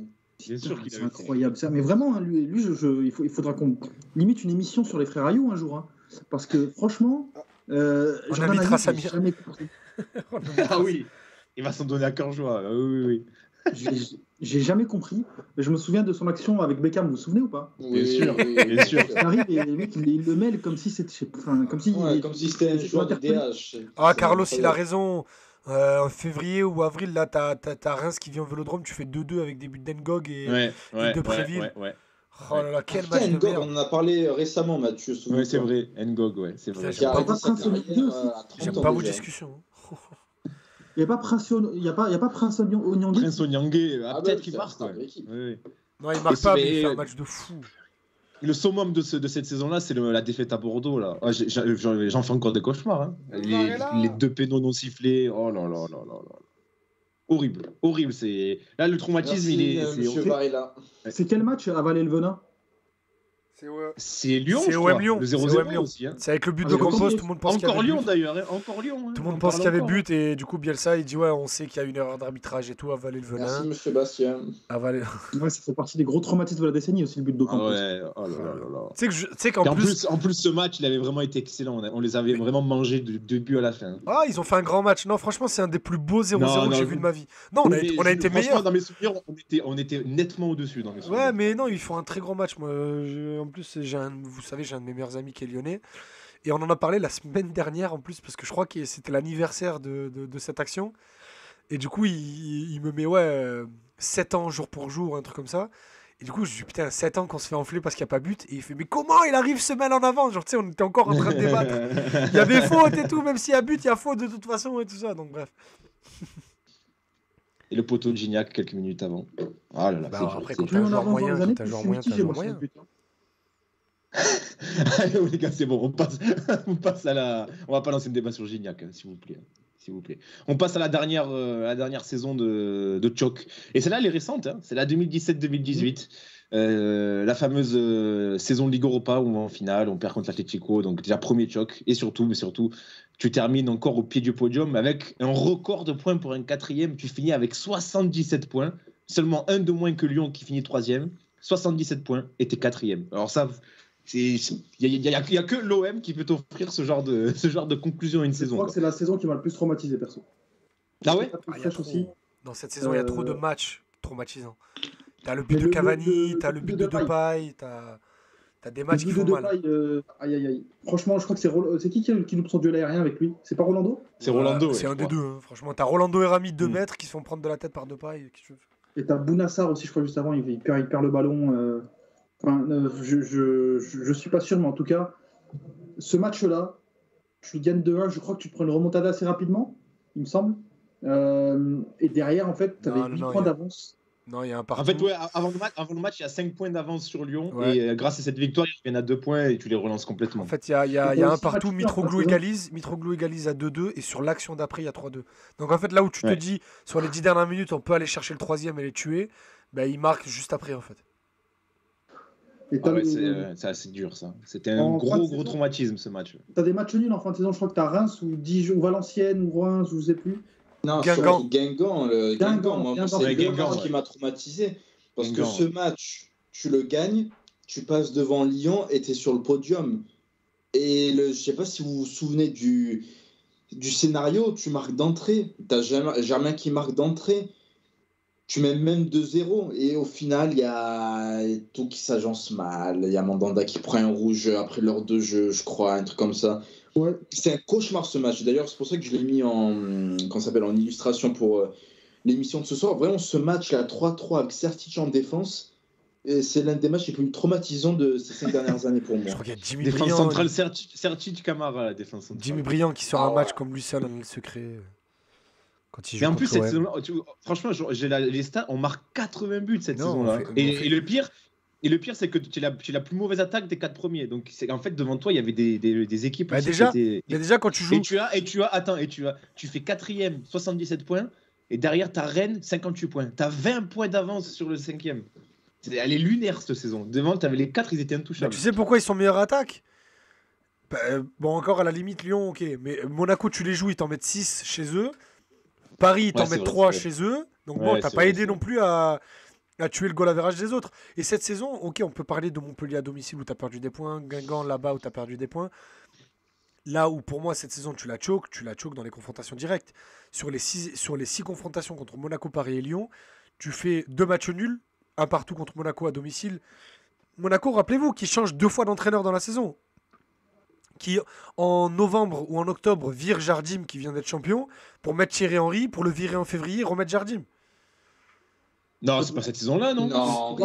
Bien sûr qu'il c'est incroyable ça, mais vraiment lui il faudra qu'on limite une émission sur les frères Ayew un jour, hein. Parce que franchement, on invitera Samir. Ah oui, il va s'en donner à cœur joie. Oui. J'ai jamais compris. Je me souviens de son action avec Beckham, vous vous souvenez ou pas? Bien sûr. Il arrive et le mec il le mêle comme si c'était, comme si c'était un joueur de DH. Ah, Carlos, il a raison. En février ou avril, là, t'as Reims qui vient au Vélodrome, tu fais 2-2 avec des buts d'Engog et de Préville. Oh là là, quel match de Ngog, merde. on en a parlé récemment, Mathieu. Ouais, c'est vrai. Ngog, ouais, c'est vrai. J'aime pas Arrêté sa beaucoup. carrière à 30 J'aime ans pas vos déjà. discussions. Il n'y a pas Prince Onyangui. Prince Onyangé, Ah peut-être bah, qu'il c'est marque. un Ouais. star de l'équipe. Ouais. Non, il marque Et pas, c'est- mais il mais- fait un match de fou. Le summum de cette saison-là, c'est la défaite à Bordeaux. Là. Ah, j'en fais encore des cauchemars. Hein. Les 2 pénaux non sifflés. Oh là là là là là. Horrible. Horrible. Là, le traumatisme, Merci, c'est monsieur Varela. C'est quel match avaler le venin? C'est Lyon, C'est je OM crois. Lyon. Le C'est 0-0 OM Lyon. aussi. Hein. C'est avec le but Ah, de mais Campos, aussi- tout le monde pense qu'il y Encore avait Lyon but. d'ailleurs. Hein. Encore Lyon. Tout le monde pense qu'il y avait but et du coup Bielsa il dit ouais on sait qu'il y a une erreur d'arbitrage et tout, avaler le venin. Merci, monsieur Bastien. Avaler... Ouais, ça fait partie des gros traumatismes de la décennie aussi, le but de Ah Campos. ouais. Oh là là là là. Tu sais qu'en Et plus... en plus, ce match, il avait vraiment été excellent. On les avait vraiment mangés du début à la fin. Ah, ils ont fait un grand match. Non, franchement, c'est un des plus beaux 0-0 Non, que j'ai non, vu de ma vie. Non, on a été Franchement, meilleurs. dans mes souvenirs, on était nettement au-dessus. Dans mes souvenirs. Ouais, mais non, ils font un très grand match. Moi, en plus, vous savez, j'ai un de mes meilleurs amis qui est lyonnais. Et on en a parlé la semaine dernière en plus, parce que je crois que c'était l'anniversaire de cette action. Et du coup, il me met 7 ans jour pour jour, un truc comme ça. Et du coup, je dis putain, 7 ans qu'on se fait enfler parce qu'il n'y a pas but. Et il fait, mais comment il arrive se mettre en avant? Genre, tu sais, on était encore en train de débattre. Il y avait faute et tout, même s'il y a but, il y a faute de toute façon et tout ça. Donc, bref. Et le poteau de Gignac quelques minutes avant. Ah là là, Bah, c'est dur, après, c'est quand dur. t'as un Plus on joueur avance dans moyen, les années, quand t'as un plus joueur je suis moyen, t'as un mitigé, joueur moi, sur moyen. ce but, hein. Allez, les gars, c'est bon, on passe à la. On va pas lancer le débat sur Gignac, hein, s'il vous plaît. S'il vous plaît. On passe à la dernière saison de Choc. Et celle-là, elle est récente, hein. C'est la 2017-2018. La fameuse saison de Ligue Europa où on va en finale, on perd contre l'Atlético, donc déjà premier Choc. Et surtout, tu termines encore au pied du podium avec un record de points pour un quatrième. Tu finis avec 77 points, seulement un de moins que Lyon qui finit troisième. 77 points et t'es quatrième. Alors ça, il y a que l'OM qui peut t'offrir ce genre de conclusion à une Je saison. crois Quoi. que c'est la saison qui m'a le plus traumatisé, perso. Ah ouais Pas plus Ah, il y a fraîche trop- aussi. Dans cette saison, il y a trop de matchs traumatisants. T'as le but Mais de le- Cavani, le- t'as le le but but de de Depay. Depay, t'as des Le matchs qui but font de mal. Depay, aïe aïe aïe. Franchement, je crois que c'est qui loupe son duel aérien avec lui? C'est pas Rolando? C'est Rolando. C'est ouais, un je des crois. deux, hein. Franchement. T'as Rolando et Rami de 2 Mm. mètres qui se font prendre de la tête par Depay. Et t'as Bounassar aussi, je crois, juste avant, il perd le ballon. Je suis pas sûr, mais en tout cas, ce match-là, tu gagnes 2-1, je crois que tu te prends une remontada assez rapidement, il me semble. Et derrière, en fait, tu avais Non, 8 non, points il y a- d'avance. Non, il y a un partout. En fait, ouais, avant le match, il y a 5 points d'avance sur Lyon. Ouais. Et grâce à cette victoire, ils reviennent à 2 points et tu les relances complètement. En fait, il y a Donc, un aussi, partout. match Mitroglou nul, égalise à 2-2. Et sur l'action d'après, il y a 3-2. Donc, en fait, là où tu te Ouais. dis, sur les 10 dernières minutes, on peut aller chercher le troisième et les tuer, ben, il marque juste après, en fait. Et Ah t'as ouais, le- c'est assez dur ça. C'était un En fin de gros saison. traumatisme ce match. t'as des matchs nuls en fin de saison, je crois que t'as Reims ou Dijon, ou Valenciennes ou Reims, ou je sais plus. Non, Guingamp. surtout Guingamp. Guingamp, Moi, Guingamp. c'est Ouais, le Guingamp, match ouais. qui m'a traumatisé. Parce Guingamp, que ce match, tu le gagnes, tu passes devant Lyon et tu es sur le podium. Et je sais pas si vous vous souvenez du scénario, tu marques d'entrée. Tu as Germain qui marque d'entrée. Tu mets même 2-0. Et au final, il y a tout qui s'agence mal. Il y a Mandanda qui prend un rouge après l'heure de jeu, je crois, un truc comme ça. Ouais. C'est un cauchemar ce match. D'ailleurs, c'est pour ça que je l'ai mis en illustration pour l'émission de ce soir. Vraiment, ce match-là, 3-3 avec Sertic en défense, et c'est l'un des matchs les plus traumatisants de ces 5 dernières années pour Je moi. crois qu'il y a Jimmy Défense Briand. centrale, Sertic Camara, la défense centrale. Jimmy Briand qui sort Ah un match ouais. comme lui seul en le secret. Quand il joue Mais en contre plus, cette l'OM. saison-là, franchement, j'ai les stats, on marque 80 buts cette Non, saison-là. on fait- Et le pire, c'est que tu es la plus mauvaise attaque des 4 premiers. Donc, en fait, devant toi, il y avait des équipes Bah, aussi déjà, qui étaient. Mais déjà, quand tu joues. Tu fais 4e, 77 points. Et derrière, t'as Rennes, 58 points. T'as 20 points d'avance sur le 5e. Elle est lunaire cette saison. Devant, t'avais les 4, ils étaient Bah, intouchables. tu sais pourquoi ils sont meilleurs attaque? Bah, bon, encore à la limite, Lyon, ok. Mais Monaco, tu les joues, ils t'en mettent 6 chez eux. Paris, ils t'en Ouais, c'est mettent vrai, 3 c'est vrai. chez eux. Donc Ouais, bon, t'as c'est pas vrai, aidé c'est non plus à tuer le goal average des autres. Et cette saison, ok, on peut parler de Montpellier à domicile où t'as perdu des points, Guingamp là-bas où t'as perdu des points. Là où pour moi, cette saison, tu la choques dans les confrontations directes. Sur les 6 confrontations contre Monaco, Paris et Lyon, tu fais 2 matchs nuls, un partout contre Monaco à domicile. Monaco, rappelez-vous, qui change 2 fois d'entraîneur dans la saison. qui en novembre ou en octobre vire Jardim qui vient d'être champion pour mettre Thierry Henry, pour le virer en février et remettre Jardim. Non, c'est pas cette saison-là, non. Non,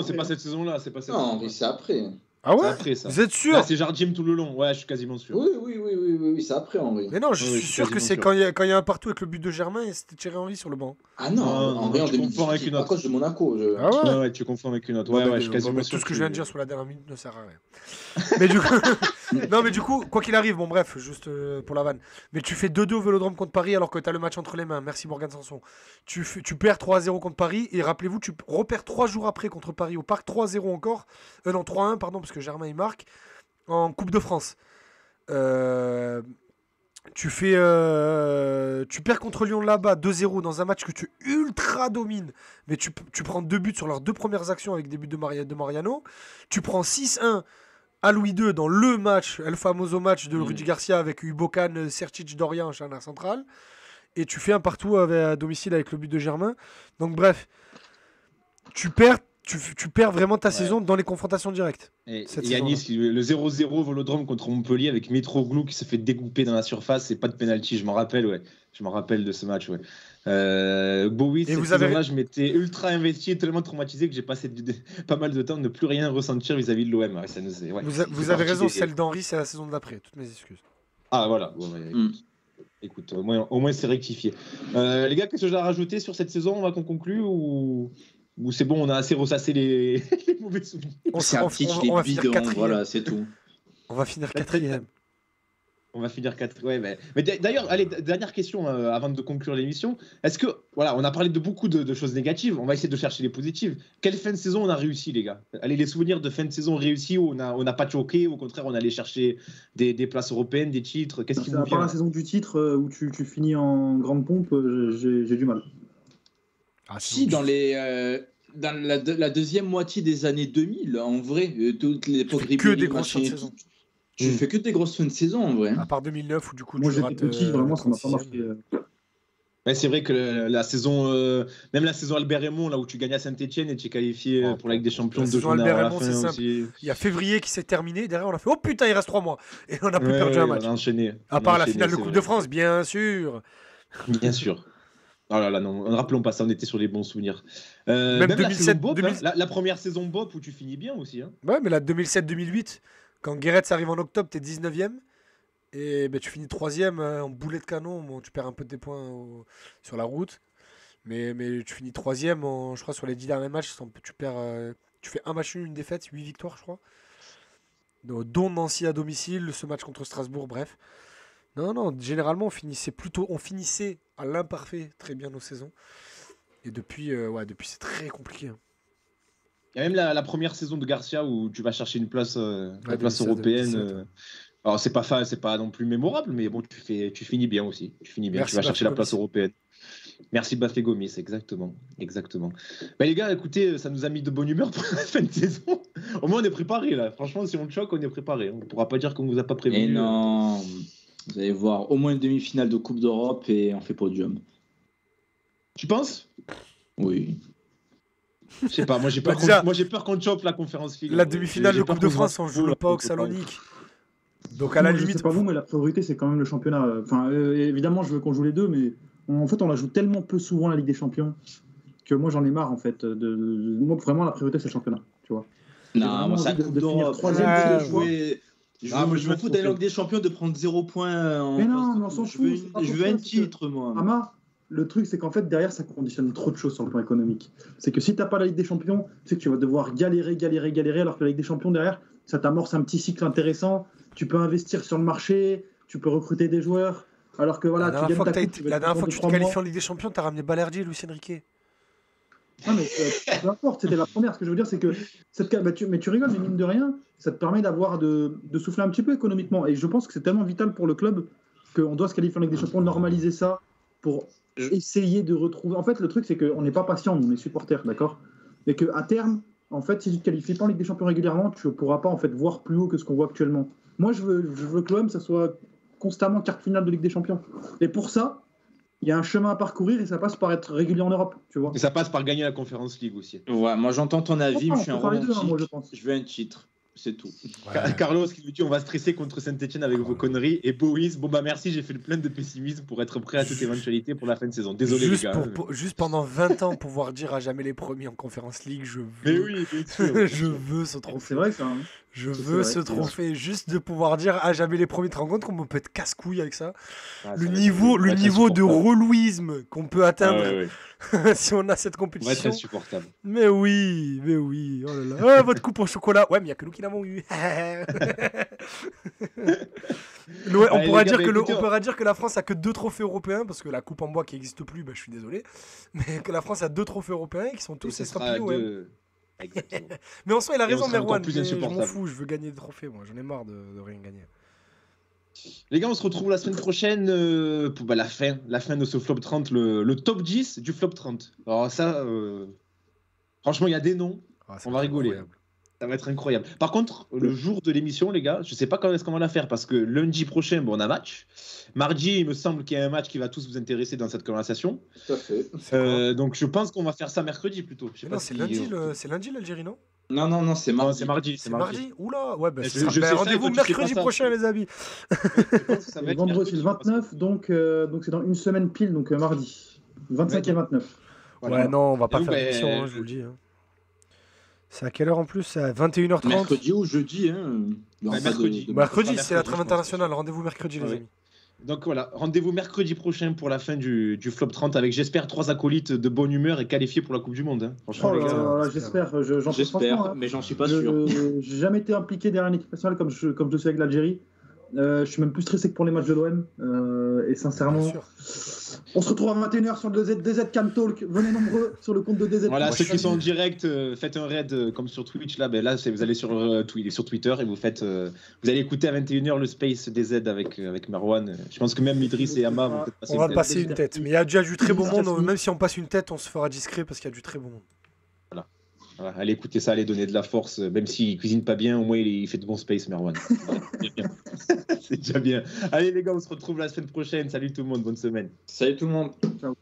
c'est pas cette saison-là. Non, Henry, c'est après. Ah ouais. C'est après ça. Vous êtes sûr? Là, c'est Jardim tout le long. Ouais, je suis quasiment sûr. Oui, c'est après Henry. Mais non, je Oui, suis je suis sûr que quasiment c'est sûr. quand il y a un partout avec le but de Germain et c'était Thierry Henry sur le banc. Ah non, Henry en tu confonds avec 2018, une à autre. cause de Monaco. Ah ouais. Ouais, tu confonds avec une autre. Ouais, je suis quasiment sûr. Tout ce que je viens de dire sur la dernière minute ne sert à rien. Mais du coup, non, mais du coup, quoi qu'il arrive, bon bref, juste pour la vanne. Mais tu fais 2-2 au Vélodrome contre Paris alors que tu as le match entre les mains. Merci Morgan Sanson. Tu perds 3-0 contre Paris et rappelez-vous, tu repères 3 jours après contre Paris au Parc 3-0 encore. Non, 3-1 pardon parce que Germain il marque en Coupe de France. Tu perds contre Lyon là-bas 2-0 dans un match que tu ultra domines, mais tu prends 2 buts sur leurs 2 premières actions avec des buts de Mariano. Tu prends 6-1 à Louis II dans le match, El Famoso match de Rudy Garcia avec Ubokan, Sertic, Dorian, charnière centrale. Et tu fais un partout à domicile avec le but de Germain. Donc bref, tu perds vraiment ta saison dans les confrontations directes. Et Yanis, le 0-0 Vélodrome contre Montpellier avec Mitroglou qui se fait découper dans la surface et pas de penalty, je m'en rappelle, ouais. Je me rappelle de ce match, ouais. Bowie, cette saison-là, je m'étais ultra investi et tellement traumatisé que j'ai passé pas mal de temps de ne plus rien ressentir vis-à-vis de l'OM. Ouais, vous avez raison, celle d'Henry, c'est la saison d'après. Toutes mes excuses. Ah, voilà. Bon, écoute, au moins c'est rectifié. Les gars, qu'est-ce que j'ai à rajouter sur cette saison? On va qu'on conclue ou c'est bon, on a assez ressassé les mauvais souvenirs? C'est un petit on va finir bidon, 4e. voilà, c'est tout. On va finir 4e. On va finir 4. Ouais, mais d'ailleurs, allez, dernière question avant de conclure l'émission. Est-ce que, voilà, on a parlé de beaucoup de choses négatives. On va essayer de chercher les positives. Quelle fin de saison on a réussi, les gars? Allez, les souvenirs de fin de saison réussis où on n'a pas choqué, au contraire, on allait chercher des places européennes, des titres. Qu'est-ce qui vous vient? À part la saison du titre où tu finis en grande pompe, j'ai du mal. Si, dans la deuxième moitié des années 2000, en vrai, toute l'époque que des grosses fins de saison. Tu fais que des grosses fins de saison, en vrai. À part 2009 où du coup moi tu j'étais petit, vraiment ça m'a pas marqué. Ouais, c'est vrai que la saison, même la saison Albert Raymond, là où tu gagnes à Saint-Etienne et tu es qualifié pour la Ligue des Champions 2 journées à la fin aussi. Il y a février qui s'est terminé, derrière on a fait oh putain il reste 3 mois et on a plus perdu un match. On a enchaîné. À part la finale de Coupe de France, bien sûr. Bien sûr. Oh là là, non, ne rappelons pas ça, on était sur les bons souvenirs. Même 2007, Bop, la première saison Bop où tu finis bien aussi. Hein. Ouais, mais la 2007-2008, quand Guéret arrive en octobre, t'es 19e. Et ben, tu finis 3e en boulet de canon. Bon, tu perds un peu de tes points sur la route. Mais tu finis 3e, je crois, sur les 10 derniers matchs. Tu fais un match nul, une défaite, 8 victoires, je crois. Dont Nancy à domicile, ce match contre Strasbourg, bref. Non, généralement, on finissait à l'imparfait très bien nos saisons. Et depuis c'est très compliqué. Hein. Il y a même la première saison de Garcia où tu vas chercher une place, européenne. Alors, c'est pas non plus mémorable, mais bon, tu finis bien aussi. Merci, tu vas chercher la place européenne. Merci Bafé Gomis, exactement. Bah, les gars, écoutez, ça nous a mis de bonne humeur pour la fin de saison. Au moins, on est préparé là. Franchement, si on le choque, on est préparé. On ne pourra pas dire qu'on vous a pas prévenu. Et non, vous allez voir, au moins une demi-finale de Coupe d'Europe et on fait podium. Tu penses? Oui. Je sais pas, moi j'ai peur qu'on chope la Conférence League. La demi-finale de Coupe de France, on joue pas au Salonique. Donc à la limite. C'est pas vous, mais la priorité c'est quand même le championnat. Enfin, évidemment, je veux qu'on joue les deux, mais en fait, on la joue tellement peu souvent la Ligue des Champions que moi j'en ai marre en fait. Moi vraiment la priorité c'est le championnat, tu vois. Non, moi ça Coupe d'Europe. Je m'en fous d'aller en Ligue des Champions de prendre 0 points. Mais non, on s'en fout. Je veux un titre, moi. Ama, le truc c'est qu'en fait derrière ça conditionne trop de choses sur le plan économique. C'est que si t'as pas la Ligue des Champions, tu sais que tu vas devoir galérer, alors que la Ligue des Champions derrière, ça t'amorce un petit cycle intéressant. Tu peux investir sur le marché, tu peux recruter des joueurs. Alors que voilà, la dernière fois que tu te qualifies en Ligue des Champions, t'as ramené Balerdi et Luis Enrique. Non, mais peu importe, c'était la première. Ce que je veux dire, c'est que mais tu rigoles, mais mine de rien, ça te permet de souffler un petit peu économiquement. Et je pense que c'est tellement vital pour le club qu'on doit se qualifier en Ligue des Champions, normaliser ça pour essayer de retrouver. En fait, le truc, c'est qu'on n'est pas patient, nous, on est supporters, d'accord? Et qu'à terme, en fait, si tu ne te qualifies pas en Ligue des Champions régulièrement, tu ne pourras pas en fait voir plus haut que ce qu'on voit actuellement. Moi, je veux que l'OM, ça soit constamment quart finale de Ligue des Champions. Et pour ça, il y a un chemin à parcourir et ça passe par être régulier en Europe, tu vois. Et ça passe par gagner la Conférence League aussi. Ouais, moi j'entends ton avis, mais je suis un romantique. moi, je pense. Je veux un titre. c'est tout. Carlos qui nous dit on va stresser contre Saint-Etienne avec vos conneries. Et Boris, bon bah merci, j'ai fait le plein de pessimisme pour être prêt à toute éventualité pour la fin de saison. Désolé les gars. Juste pendant 20 ans, pouvoir dire à jamais les premiers en Conference League, je veux. Mais oui, bien sûr. Je veux ce trophée. C'est vrai ça. Hein. Je veux ce trophée, juste de pouvoir dire à jamais les premiers. Tu te rends compte qu'on peut être casse-couille avec ça? Le niveau de relouisme qu'on peut atteindre si on a cette compétition. Va être insupportable. Mais oui. Oh là là. Votre coupe au chocolat. Ouais, mais il n'y a que nous qui l'avons eu. On pourra dire que la France a que 2 trophées européens, parce que la coupe en bois qui n'existe plus, je suis désolé. Mais que la France a 2 trophées européens et qui sont tous estampillés. Exactement. Mais en soi, il a raison, Merwan. Je m'en m'en fous, je veux gagner des trophées, moi. J'en ai marre de rien gagner. Les gars, on se retrouve la semaine prochaine pour la fin de ce flop 30, le top 10 du flop 30. Alors ça, franchement, il y a des noms, on va rigoler. Incroyable. Ça va être incroyable. Par contre, le jour de l'émission, les gars, je sais pas quand est-ce qu'on va la faire, parce que lundi prochain, on a match. Mardi, il me semble qu'il y a un match qui va tous vous intéresser dans cette conversation. Tout à fait. Donc je pense qu'on va faire ça mercredi plutôt. C'est lundi l'Algérie, non? Non, c'est mardi. C'est mardi. C'est mardi. Oula, ouais, rendez-vous toi, mercredi prochain, les amis. C'est vendredi le 29, donc c'est dans une semaine pile, donc mardi. 25 et 29. Voilà. Ouais, non, on va pas faire l'émission, je vous le dis. C'est à quelle heure en plus? C'est à 21h30. Mercredi ou jeudi. Mercredi, c'est la trêve internationale. Rendez-vous mercredi, les amis. Donc voilà, rendez-vous mercredi prochain pour la fin du flop 30 avec, j'espère, 3 acolytes de bonne humeur et qualifiés pour la Coupe du Monde. Hein. Franchement, j'espère. J'espère, mais j'en suis pas sûr. J'ai jamais été impliqué derrière une équipe nationale comme je suis avec l'Algérie. Je suis même plus stressé que pour les matchs de l'OM. Et sincèrement, on se retrouve à 21h sur le DZ Cam Talk. Venez nombreux sur le compte de DZ. Voilà, ceux qui sont en direct, faites un raid comme sur Twitch. Là, vous allez sur Twitter et vous allez écouter à 21h le Space DZ avec Marwan. Je pense que même Idriss et Ama vont peut-être passer on va passer une tête. Mais il y a déjà du très bon monde. Même si on passe une tête, on se fera discret parce qu'il y a du très bon monde. Voilà, allez écouter ça, allez donner de la force, même s'il cuisine pas bien, au moins il fait de bon space, Merwan. C'est déjà bien. Allez les gars, on se retrouve la semaine prochaine. Salut tout le monde, bonne semaine. Salut tout le monde. Ciao.